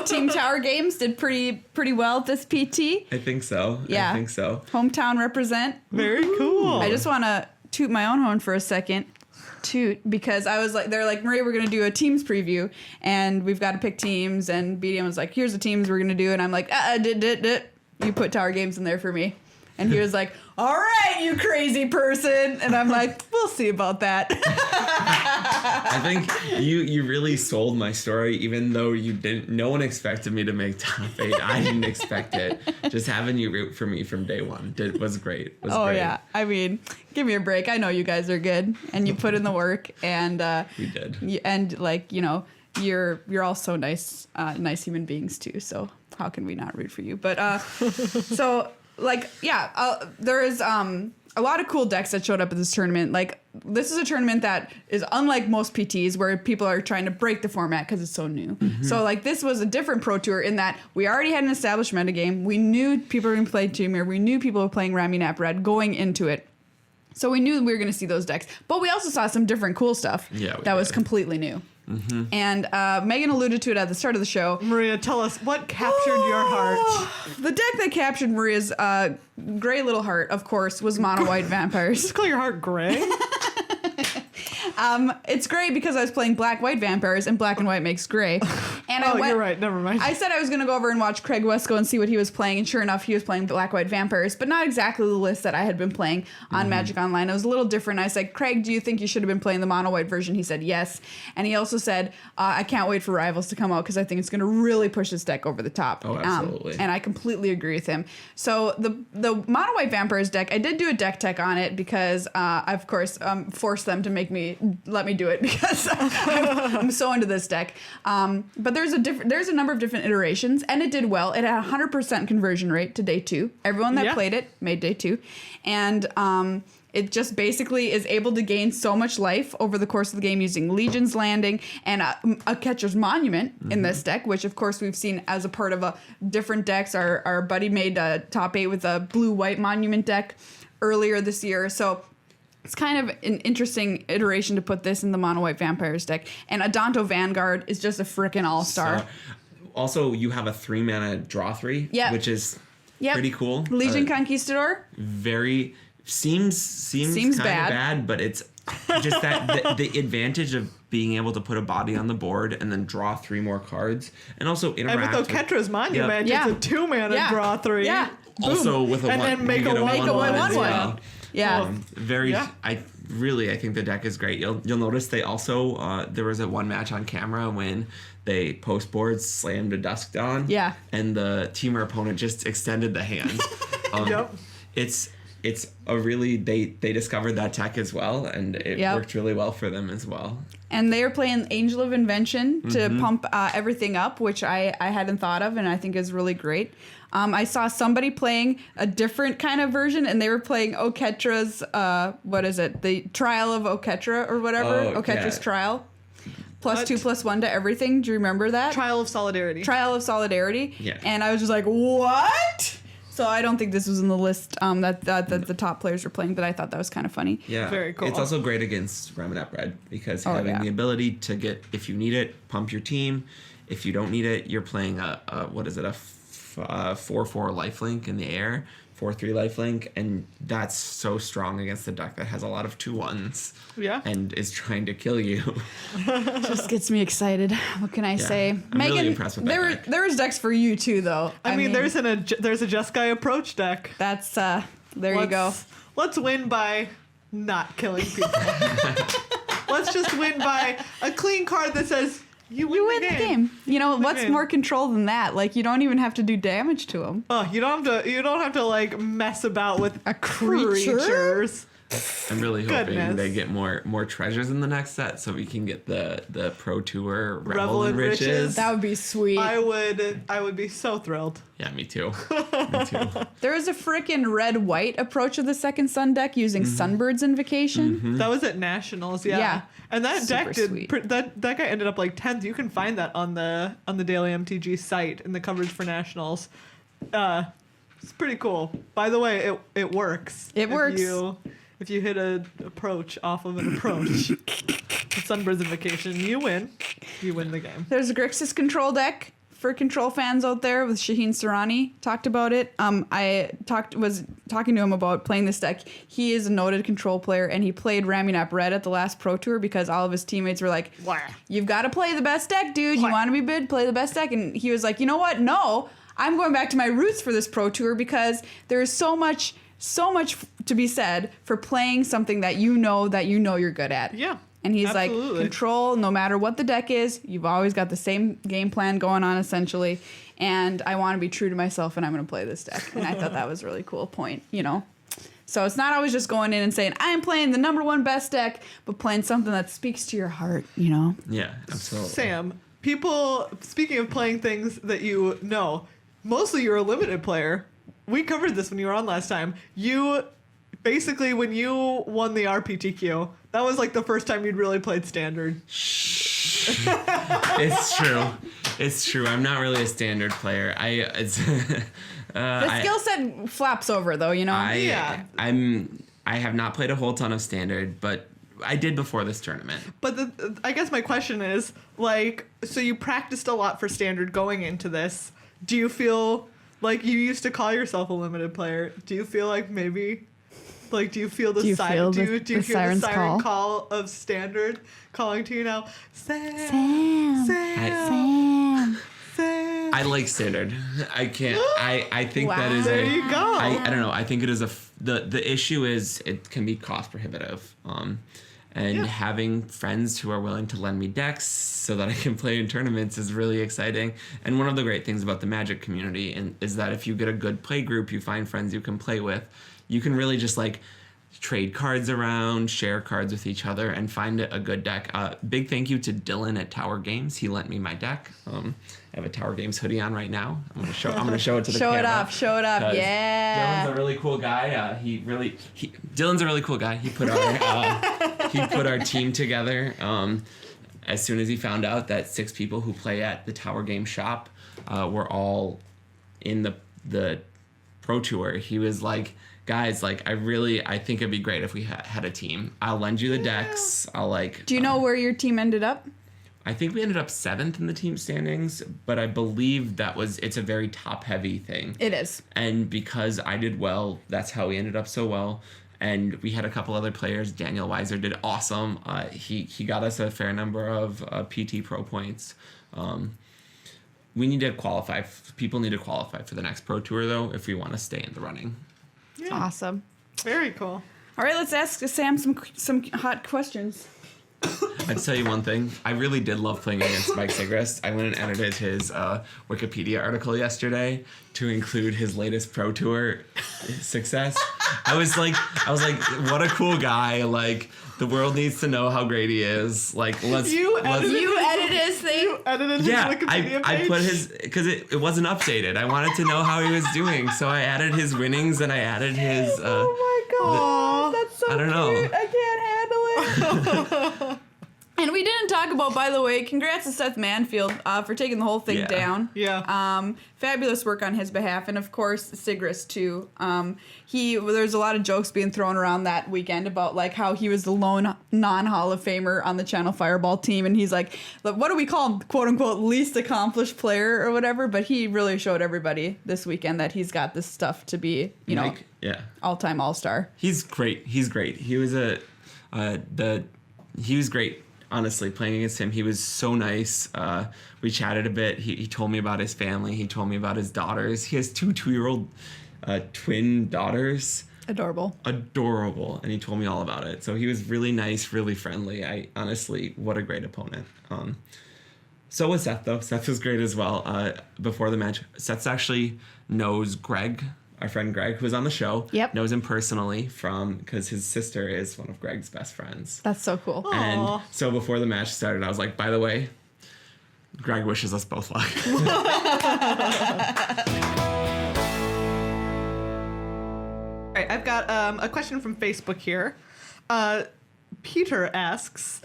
Team Tower Games did pretty well at this PT. I think so. Yeah. I think so. Hometown represent. Very cool. I just want to toot my own horn for a second. Because I was like, they're like, Maria, we're going to do a teams preview and we've got to pick teams. And BDM was like, here's the teams we're going to do. And I'm like, you put Tower Games in there for me. And he was like, all right, you crazy person. And I'm like, we'll see about that. I think you really sold my story, even though no one expected me to make top 8. I didn't expect it. Just having you root for me from day one was great. Great. Yeah. I mean, give me a break. I know you guys are good and you put in the work and we did. You're all so nice human beings too. So how can we not root for you? But there is a lot of cool decks that showed up at this tournament. Like, this is a tournament that is unlike most PTs where people are trying to break the format because it's so new. Mm-hmm. So, like, this was a different Pro Tour in that we already had an established metagame. We knew people were going to play Teamer. We knew people were playing Rami Nap Red going into it. So we knew we were going to see those decks. But we also saw some different cool stuff that was completely new. Mm-hmm. And Meghan alluded to it at the start of the show. Maria, tell us what captured your heart. The deck that captured Maria's gray little heart, of course, was mono white vampires. Just call your heart gray? It's gray because I was playing black white vampires and black and white makes gray. And you're right. Never mind. I said I was going to go over and watch Craig Wesco and see what he was playing, and sure enough, he was playing black white vampires, but not exactly the list that I had been playing on Magic Online. It was a little different. I said, Craig, do you think you should have been playing the mono white version? He said yes, and he also said, I can't wait for Rivals to come out because I think it's going to really push this deck over the top. Oh, absolutely. And I completely agree with him. So the mono white vampires deck, I did do a deck tech on it because I, of course, forced them to let me do it because I'm so into this deck. But there's a number of different iterations, and it did well. It had 100% conversion rate to day 2. Everyone that played it made day 2, and it just basically is able to gain so much life over the course of the game using Legion's Landing and a Catcher's Monument in this deck, which of course we've seen as a part of different decks. Our buddy made a top 8 with a blue-white Monument deck earlier this year, so it's kind of an interesting iteration to put this in the mono-white vampires deck. And Adanto Vanguard is just a frickin' all-star. So, Also, you have a 3-mana draw 3, Yep. which is Yep. pretty cool. Legion Conquistador. Very seems kind of bad, but it's just that the advantage of being able to put a body on the board and then draw 3 more cards, and also interact. And with Oketra's Monument, Yeah. it's a 2-mana draw 3. Yeah. Also with a And one, then make you a get a 1/1 as 1/1. well. Yeah. Yeah. I think the deck is great. You'll notice they also there was one match on camera when they post boards slammed a Dusk Dawn. Yeah. And the team or opponent just extended the hand. Yep. It's a really they discovered that tech as well, and it Yep. worked really well for them as well. And they are playing Angel of Invention to Mm-hmm. pump everything up, which I hadn't thought of, and I think is really great. I saw somebody playing a different kind of version, and they were playing Oketra's, what is it? The Trial of Oketra or whatever. Oh, Oketra's yeah. Trial. Plus What? +1 to everything. Do you remember that? Trial of Solidarity. Trial of Solidarity. Yeah. And I was just like, what? So I don't think this was in the list that the top players were playing, but I thought that was kind of funny. Yeah, Very cool. It's also great against Ramanap Red because having yeah. the ability to get, if you need it, pump your team. If you don't need it, you're playing a 4/4 lifelink in the air, 4/3 lifelink, and that's so strong against a deck that has a lot of 2/1s. Yeah. And is trying to kill you. Just gets me excited. What can I say? I'm Megan, really impressed with that deck. there was decks for you too, though. I mean, there's a Just Guy approach deck. That's there you go. Let's win by not killing people. Let's just win by a clean card that says you win the game. You know what's game. more control than that? Like you don't even have to do damage to them. Oh, you don't have to like mess about with A creature? creatures. I'm really hoping Goodness. they get more treasures in the next set so we can get the Pro Tour Revel in Riches. That would be sweet. I would be so thrilled. Yeah, me too. Me too. There was a freaking red-white approach of the Second Sun deck using Sunbird's Invocation. That was at Nationals, yeah. Yeah. And that Super deck did sweet. that guy ended up like 10th. You can find that on the Daily MTG site in the coverage for Nationals. It's pretty cool. By the way, it works. It works. If you hit an approach off of an approach, Sunbird's Invocation, you win. You win the game. There's a Grixis control deck for control fans out there with Shaheen Sarani. Talked about it. I was talking to him about playing this deck. He is a noted control player, and he played Ramunap Red at the last Pro Tour because all of his teammates were like, Wah. "You've got to play the best deck, dude. You Wah. want to be bid? Play the best deck." And he was like, "You know what? No, I'm going back to my roots for this Pro Tour because there is so much to be said for playing something that you know you're good at." Yeah. And he's absolutely. like, control, no matter what the deck is, you've always got the same game plan going on, essentially. And I want to be true to myself, and I'm going to play this deck. And I thought that was a really cool point, you know? So it's not always just going in and saying, I'm playing the #1 best deck, but playing something that speaks to your heart, you know? Yeah, absolutely. Sam, people, speaking of playing things that you know, mostly you're a limited player. We covered this when you were on last time. You, basically, when you won the RPTQ, that was like the first time you'd really played Standard. It's true. It's true. I'm not really a Standard player. The skill set flaps over, though, you know? Yeah. I have not played a whole ton of Standard, but I did before this tournament. But I guess my question is, like, so you practiced a lot for Standard going into this. Do you feel like you used to call yourself a limited player? Do you feel like maybe, like, do you feel the siren? Do you hear the siren's siren call of Standard calling to you now? Sam. I like Standard. I can't. I think that is There you go. I don't know. I think it is the issue is it can be cost prohibitive. And Yeah. having friends who are willing to lend me decks so that I can play in tournaments is really exciting. And one of the great things about the Magic community is that if you get a good play group, you find friends you can play with, you can really just like trade cards around, share cards with each other, and find a good deck. Big thank you to Dylan at Tower Games. He lent me my deck. I have a Tower Games hoodie on right now. I'm gonna show it to the Show camera. it off. 'Cause Yeah. Dylan's a really cool guy. Dylan's a really cool guy. He put our team together. As soon as he found out that 6 people who play at the Tower Game shop were all in the Pro Tour, he was like, guys, like I think it'd be great if we had a team. I'll lend you the decks. I'll like. Do you know where your team ended up? I think we ended up 7th in the team standings, but I believe it's a very top-heavy thing. It is. And because I did well, that's how we ended up so well. And we had a couple other players. Daniel Weiser did awesome. He got us a fair number of PT Pro points. We need to qualify. People need to qualify for the next Pro Tour, though, if we want to stay in the running. Yeah. Awesome. Very cool. All right, let's ask Sam some hot questions. I'd tell you one thing. I really did love playing against Mike Sigrist. I went and edited his Wikipedia article yesterday to include his latest Pro Tour success. I was like, what a cool guy. Like, the world needs to know how great he is. Like, let's. You edited his thing. You edited his Wikipedia page. I put his, because it wasn't updated. I wanted to know how he was doing, so I added his winnings and I added his. Oh my god, that's so I don't know. cute. I can't handle it. And we didn't talk about, by the way, congrats to Seth Manfield for taking the whole thing down. Yeah. Fabulous work on his behalf, and of course Sigrist too. There's a lot of jokes being thrown around that weekend about like how he was the lone non-Hall of Famer on the Channel Fireball team, and he's like, what do we call him, quote unquote, least accomplished player or whatever? But he really showed everybody this weekend that he's got this stuff to be, all-time all-star. He's great. He was he was great. Honestly, playing against him, he was so nice. We chatted a bit. He told me about his family. He told me about his daughters. He has 2 2-year-old twin daughters. Adorable. And he told me all about it. So he was really nice, really friendly. What a great opponent. So was Seth, though. Seth was great as well. Before the match, Seth actually knows Greg, our friend Greg, who was on the show. Yep. Knows him personally because his sister is one of Greg's best friends. That's so cool. Aww. And so before the match started, I was like, by the way, Greg wishes us both luck. All right, I've got a question from Facebook here. Peter asks,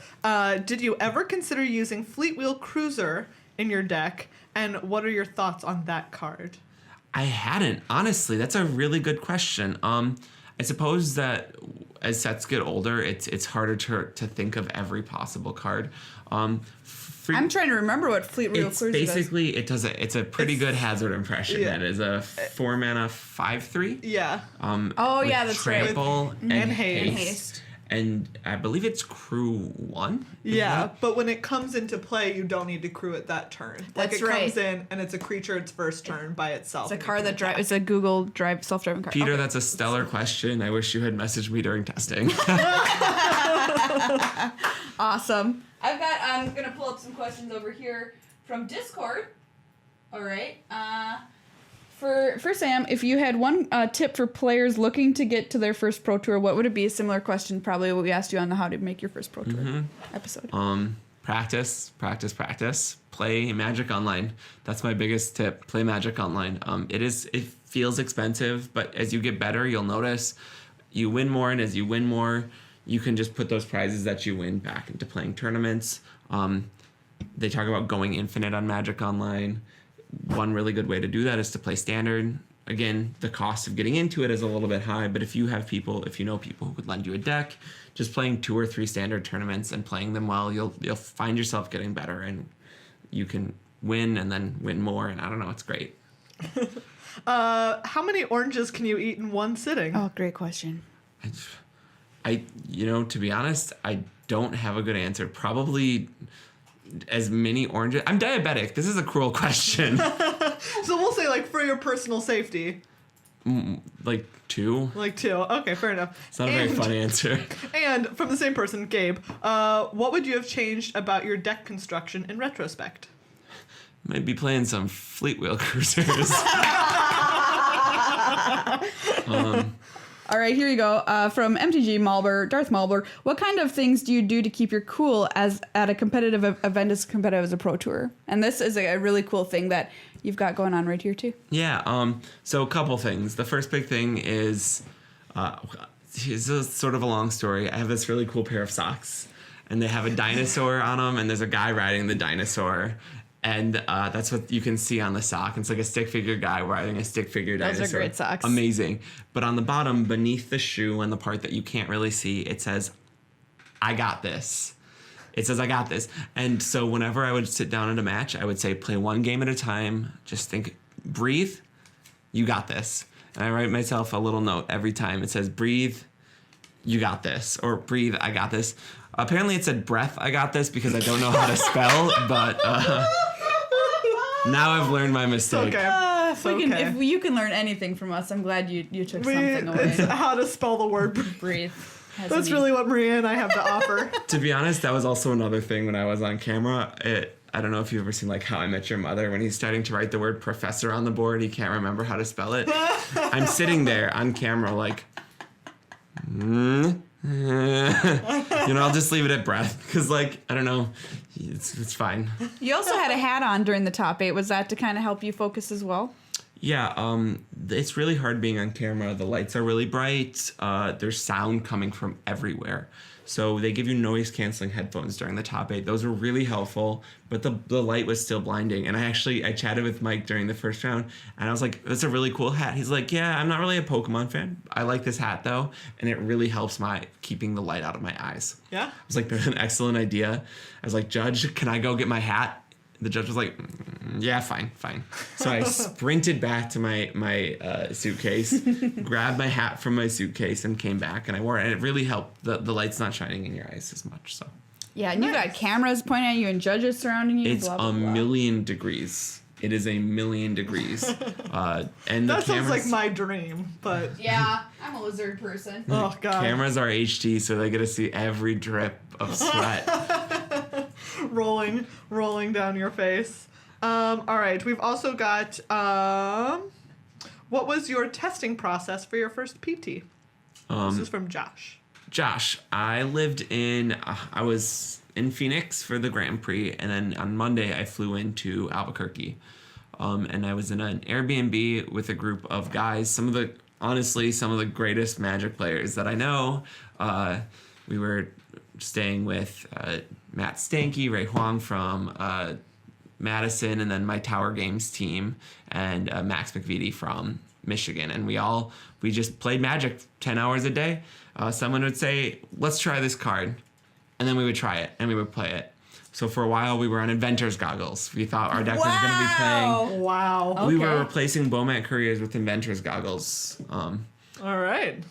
did you ever consider using Fleet Wheel Cruiser in your deck, and what are your thoughts on that card? I hadn't. Honestly, that's a really good question. I suppose that as sets get older, it's harder to think of every possible card. I'm trying to remember what Fleet Wheel Cruiser basically does. It's a pretty good hazard impression. Yeah. That is a 4-mana 5/3. Yeah. That's right. Trample and haste. haste. And I believe it's crew 1. Yeah, but when it comes into play, you don't need to crew it that turn. That's it right. comes in and it's a creature its first turn by itself. It's a car that drives. It's a Google self-driving car. Peter, Okay. that's a stellar question. I wish you had messaged me during testing. Awesome. I'm gonna pull up some questions over here from Discord. All right. For Sam, if you had one tip for players looking to get to their first Pro Tour, what would it be? A similar question, probably what we asked you on the How to Make Your First Pro Tour episode. Practice. Play Magic Online. That's my biggest tip. Play Magic Online. It feels expensive, but as you get better, you'll notice you win more, and as you win more, you can just put those prizes that you win back into playing tournaments. They talk about going infinite on Magic Online. One really good way to do that is to play Standard. Again, the cost of getting into it is a little bit high, but if you know people who could lend you a deck, just playing 2 or 3 Standard tournaments and playing them well, you'll find yourself getting better, and you can win and then win more, and I don't know, it's great. How many oranges can you eat in one sitting? Oh, great question. To be honest, I don't have a good answer. Probably as many oranges. I'm diabetic. This is a cruel question. So we'll say, like, for your personal safety. Like 2. Like 2. Okay, fair enough. It's not a very fun answer. And from the same person, Gabe, what would you have changed about your deck construction in retrospect? Might be playing some Fleet Wheel Cruisers. All right, here you go. From MTG Darth Malber, what kind of things do you do to keep your cool as at a competitive event as competitive as a Pro Tour? And this is a really cool thing that you've got going on right here too. Yeah. So a couple things. The first big thing is, it's a sort of a long story. I have this really cool pair of socks, and they have a dinosaur on them, and there's a guy riding the dinosaur. And that's what you can see on the sock. It's like a stick figure guy riding a stick figure dinosaur. Those are great socks. Amazing. But on the bottom, beneath the shoe and the part that you can't really see, it says, "I got this." It says I got this. And so whenever I would sit down at a match, I would say play one game at a time. Just think, breathe, you got this. And I write myself a little note every time. It says breathe, you got this. Or breathe, I got this. Apparently it said breath, I got this, because I don't know how to spell. But now I've learned my mistake. Okay. If you can learn anything from us, I'm glad you took something away. It's how to spell the word Breathe. That's really what Maria and I have to offer. To be honest, that was also another thing when I was on camera. I don't know if you've ever seen like How I Met Your Mother, when he's starting to write the word professor on the board, he can't remember how to spell it. I'm sitting there on camera like, I'll just leave it at breath, because like, I don't know, it's fine. You also had a hat on during the top 8. Was that to kind of help you focus as well? Yeah, it's really hard being on camera. The lights are really bright. There's sound coming from everywhere. So they give you noise canceling headphones during the top 8. Those were really helpful, but the light was still blinding. And I chatted with Mike during the first round, and I was like, that's a really cool hat. He's like, yeah, I'm not really a Pokemon fan. I like this hat though, and it really helps my keeping the light out of my eyes. Yeah. I was like, that's an excellent idea. I was like, Judge, can I go get my hat? The judge was like, yeah, fine. So I sprinted back to my suitcase, grabbed my hat from my suitcase, and came back, and I wore it. And it really helped. The light's not shining in your eyes as much. So yeah, and you've got cameras pointing at you and judges surrounding you. It's blah, blah, a blah. million degrees. It is a million degrees. And that sounds like my dream, but... Yeah, I'm a lizard person. Oh, God. Cameras are HD, so they get to see every drip of sweat. rolling down your face. All right, we've also got... what was your testing process for your first PT? This is from Josh. Josh, I was in Phoenix for the Grand Prix, and then on Monday I flew into Albuquerque. And I was in an Airbnb with a group of guys, some of the greatest Magic players that I know. We were staying with Matt Stanky, Ray Huang from Madison, and then my Tower Games team, and Max McVitie from Michigan. And we just played Magic 10 hours a day. Someone would say, let's try this card. And then we would try it, and we would play it. So for a while, we were on Inventor's Goggles. We thought our deck was going to be playing. Wow. Okay. We were replacing Bowmat Couriers with Inventor's Goggles. All right.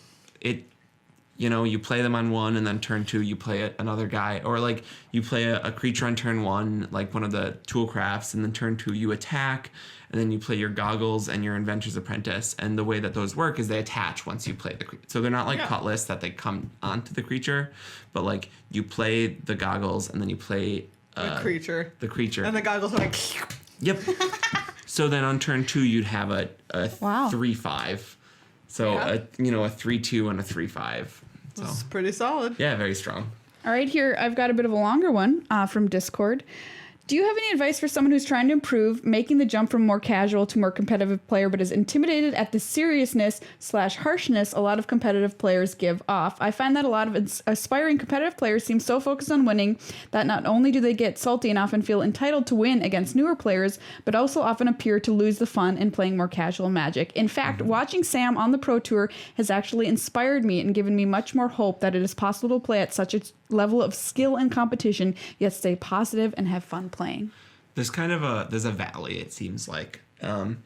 You play them on 1, and then turn 2, you play another guy. Or, like, you play a creature on turn 1, like one of the Toolcrafts, and then turn 2, you attack, and then you play your Goggles and your Inventor's Apprentice. And the way that those work is they attach once you play the creature. So they're not like Cutlass that they come onto the creature, but, like, you play the Goggles, and then you play... the creature. The creature. And the Goggles are like... Yep. So then on turn 2, you'd have a 3/5. So, a 3/2 and a 3/5. So. It's pretty solid. Yeah, very strong. All right, here I've got a bit of a longer one from Discord. Do you have any advice for someone who's trying to improve, making the jump from more casual to more competitive player, but is intimidated at the seriousness/harshness a lot of competitive players give off? I find that a lot of aspiring competitive players seem so focused on winning that not only do they get salty and often feel entitled to win against newer players, but also often appear to lose the fun in playing more casual Magic. In fact, watching Sam on the Pro Tour has actually inspired me and given me much more hope that it is possible to play at such a level of skill and competition, yet stay positive and have fun playing. There's a valley, it seems like, and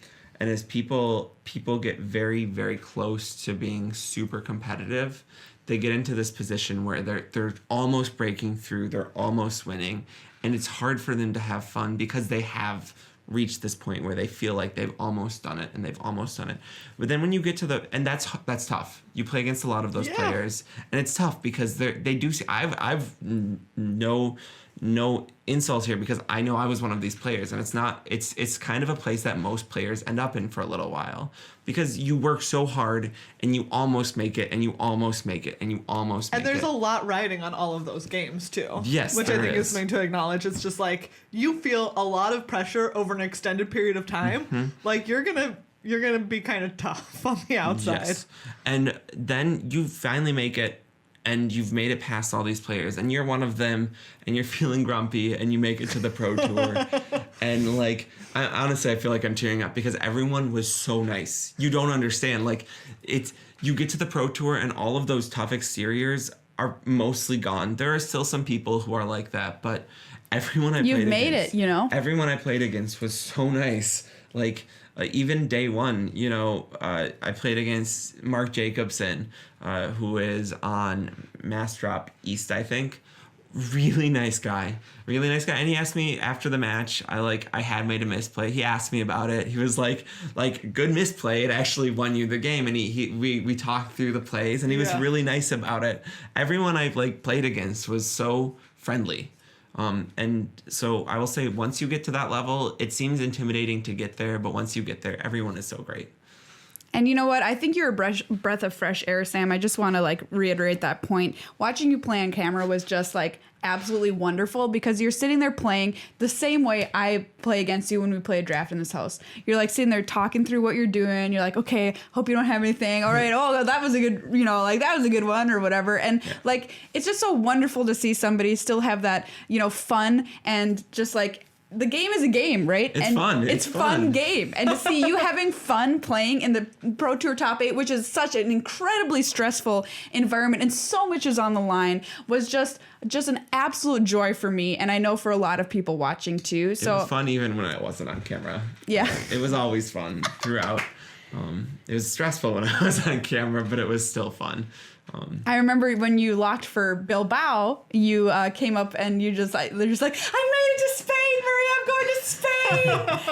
as people get very, very close to being super competitive, they get into this position where they're almost breaking through, they're almost winning, and it's hard for them to have fun because they have reached this point where they feel like they've almost done it, and they've almost done it. But then when you get to and that's tough. You play against a lot of those players, and it's tough because they do see. I've no insult here because I know I was one of these players, and it's kind of a place that most players end up in for a little while because you work so hard and you almost make it, and you almost make it, and you almost make it. And there's a lot riding on all of those games too. Yes, which I think is something to acknowledge. It's just like you feel a lot of pressure over an extended period of time. Mm-hmm. Like you're gonna be kind of tough on the outside. Yes. And then you finally make it, and you've made it past all these players, and you're one of them, and you're feeling grumpy, and you make it to the Pro Tour. And like, honestly, I feel like I'm tearing up because everyone was so nice. You don't understand. Like, you get to the Pro Tour, and all of those tough exteriors are mostly gone. There are still some people who are like that, but everyone I played You've made against, it, you know? everyone I played against was so nice. Like, even day one, you know, I played against Mark Jacobson, who is on Mass Drop East, I think. Really nice guy. And he asked me after the match, I had made a misplay. He asked me about it. He was like, good misplay. It actually won you the game. And we talked through the plays, and he was really nice about it. Everyone I played against was so friendly. And so I will say, once you get to that level, it seems intimidating to get there, but once you get there, everyone is so great. And you know what? I think you're a breath of fresh air, Sam. I just want to reiterate that point. Watching you play on camera was just absolutely wonderful, because you're sitting there playing the same way I play against you when we play a draft in this house. You're sitting there talking through what you're doing. You're like, okay, hope you don't have anything. All right. Oh, that was a good, that was a good one or whatever. And it's just so wonderful to see somebody still have that, fun and just the game is a game, right? It's fun. It's fun game. And to see you having fun playing in the Pro Tour Top 8, which is such an incredibly stressful environment and so much is on the line, was just an absolute joy for me. And I know for a lot of people watching too. So it was fun even when I wasn't on camera. Yeah. It was always fun throughout. It was stressful when I was on camera, but it was still fun. I remember when you locked for Bilbao, you came up and you they're just like, I made it to Spain, Maria, I'm going to Spain.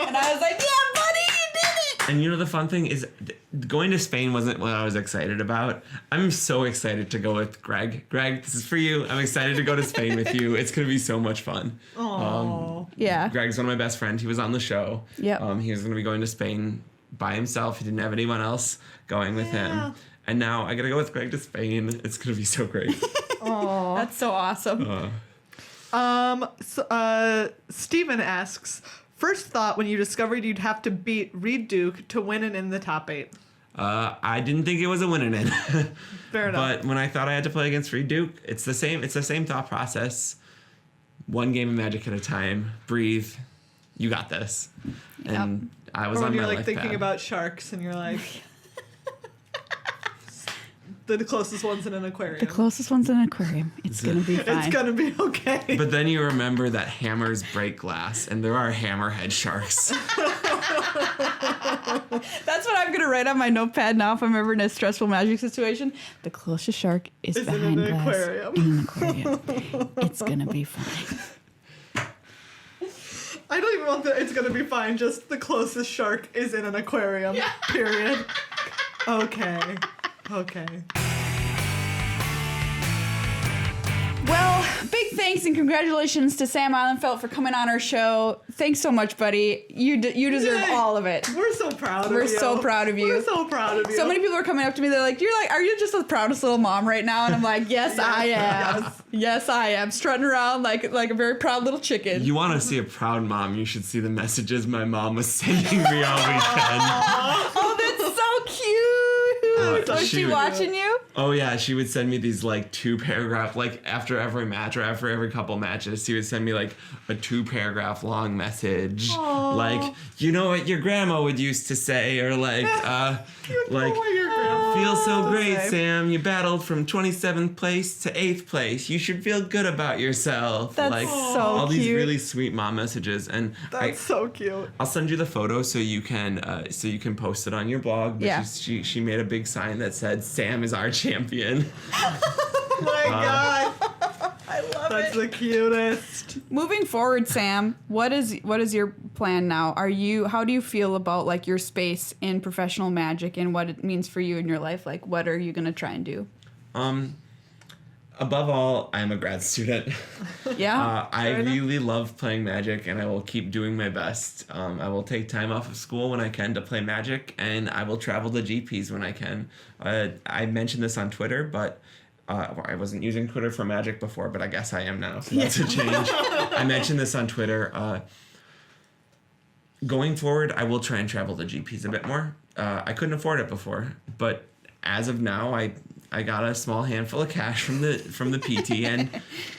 And I was like, yeah, buddy, you did it. And the fun thing is, going to Spain wasn't what I was excited about. I'm so excited to go with Greg. Greg, this is for you. I'm excited to go to Spain with you. It's going to be so much fun. Yeah. Greg's one of my best friends. He was on the show. Yep. He was going to be going to Spain by himself. He didn't have anyone else going with him. And now I got to go with Greg to Spain. It's going to be so great. Oh, that's so awesome. Steven asks, first thought when you discovered you'd have to beat Reed Duke to win and in the top 8? I didn't think it was a win and in. Fair enough. But when I thought I had to play against Reed Duke, it's the same thought process. One game of Magic at a time. Breathe. You got this. Yep. And I was or on when my you're life thinking pad. about sharks and you're like, the closest one's in an aquarium. The closest one's in an aquarium. It's going to be fine. It's going to be okay. But then you remember that hammers break glass, and there are hammerhead sharks. That's what I'm going to write on my notepad now if I'm ever in a stressful Magic situation. The closest shark is behind in an glass aquarium. in an aquarium. It's going to be fine. I don't even want it's going to be fine. Just the closest shark is in an aquarium. Yeah. Period. Okay. Well, big thanks and congratulations to Sam Ihlenfeldt for coming on our show. Thanks so much, buddy. You deserve all of it. We're so proud of you. We're so proud of you. We're so proud of you. So many people are coming up to me. They're like, are you just the proudest little mom right now? And I'm like, yes, I am. Yes, I am. Strutting around like a very proud little chicken. You want to see a proud mom, you should see the messages my mom was sending me all weekend. Oh, that's so cute. Was she watching you? Oh yeah, she would send me these 2-paragraph, after every match or after every couple matches, she would send me a 2-paragraph long message. Aww. You know what your grandma would used to say, or feel so great, Sam. You battled from 27th place to 8th place. You should feel good about yourself. That's so all cute. these really sweet mom messages, and That's so cute. I'll send you the photo so you can post it on your blog. But Yeah. she made a big sign that said Sam is our champion. Oh my God. I love That's the cutest. Moving forward, Sam, what is your plan now? How do you feel about your space in professional Magic and what it means for you in your life? What are you gonna try and do? Above all, I'm a grad student. Yeah. I really love playing Magic, and I will keep doing my best. I will take time off of school when I can to play Magic, and I will travel to GPs when I can. I mentioned this on Twitter, but I wasn't using Twitter for Magic before, but I guess I am now, so that's a change. I mentioned this on Twitter. Going forward, I will try and travel to GPs a bit more. I couldn't afford it before, but as of now, I got a small handful of cash from the PT, and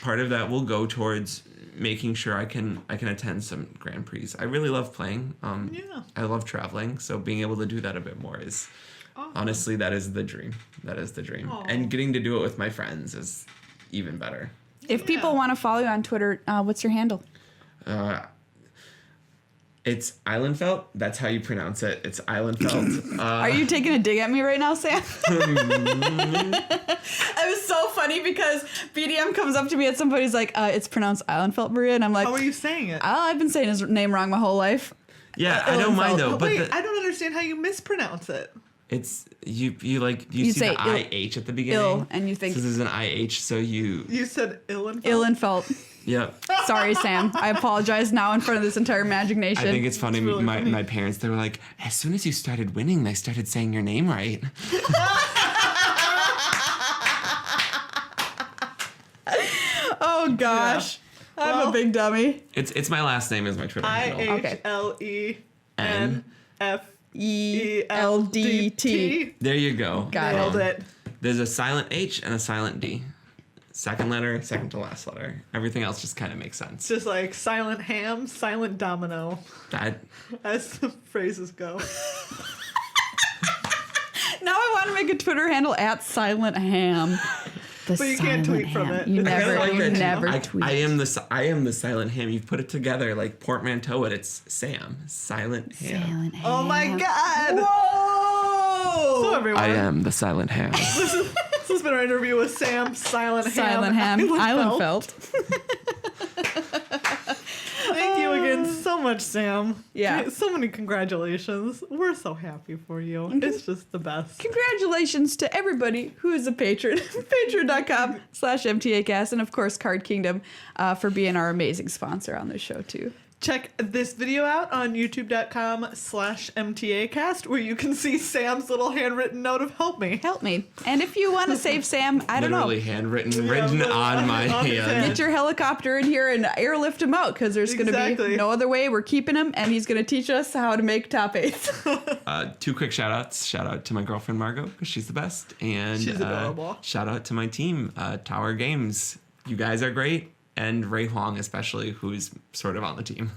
part of that will go towards making sure I can attend some Grand Prix. I really love playing. I love traveling, so being able to do that a bit more is honestly that is the dream. That is the dream. Aww. And getting to do it with my friends is even better. If people want to follow you on Twitter, what's your handle? It's Ihlenfeldt. That's how you pronounce it. It's Ihlenfeldt. Are you taking a dig at me right now, Sam? It was so funny because BDM comes up to me at some point. He's like, it's pronounced Ihlenfeldt, Maria. And I'm like, How are you saying it? I've been saying his name wrong my whole life. Yeah, I don't mind though. But Wait, I don't understand how you mispronounce it. it's you see say the IH at the beginning. ill, and you think- so this is an IH, so you You said Ihlenfeldt? Ihlenfeldt. yep. Sorry, Sam. I apologize now in front of this entire Magic Nation. I think it's funny. really funny. My parents, they were like, as soon as you started winning, they started saying your name right. Oh gosh, I'm Well, a big dummy. It's my last name is my Twitter handle. IHLENFELDT. There you go. Got Nailed it. There's a silent H and a silent D. Second letter, second to last letter. Everything else just kind of makes sense. Just like silent ham, silent domino, That as the phrases go. Now I want to make a Twitter handle at Silent Ham. The But you can't Silent tweet from Ham. it. You I never, like you that. never tweet. I am the silent ham. You've put it together like portmanteau it. It's Sam. Silent ham. Silent Ham. Oh my god! Whoa! So everyone, I am the silent ham. this has been our interview with Sam, Silent Ham. Silent Ham. Ihlenfeldt. Ihlenfeldt. Thank you again so much, Sam. Yeah. So many congratulations. We're so happy for you. It's just the best. Congratulations to everybody who is a patron. Patreon.com/MTAcast. And of course, Card Kingdom for being our amazing sponsor on this show too. Check this video out on youtube.com/MTAcast where you can see Sam's little handwritten note of help me. Help me. And if you want to save Sam, I don't know. Literally handwritten, written on my on his hand. Get your helicopter in here and airlift him out because there's going to Exactly. be no other way. We're keeping him, and he's going to teach us how to make top eights. Two quick shout outs. Shout out to my girlfriend Margot because she's the best. And She's adorable. Shout out to my team, Tower Games. You guys are great. And Ray Huang especially, who's sort of on the team.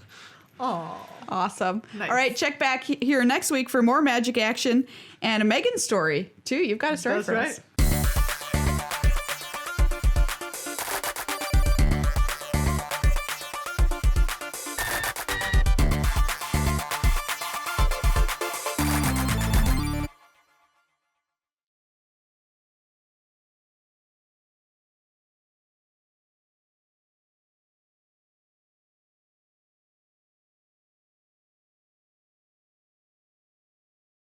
Aww. Awesome. Nice. All right, check back here next week for more Magic action and a Meghan story, too. You've got a story That's for right. us.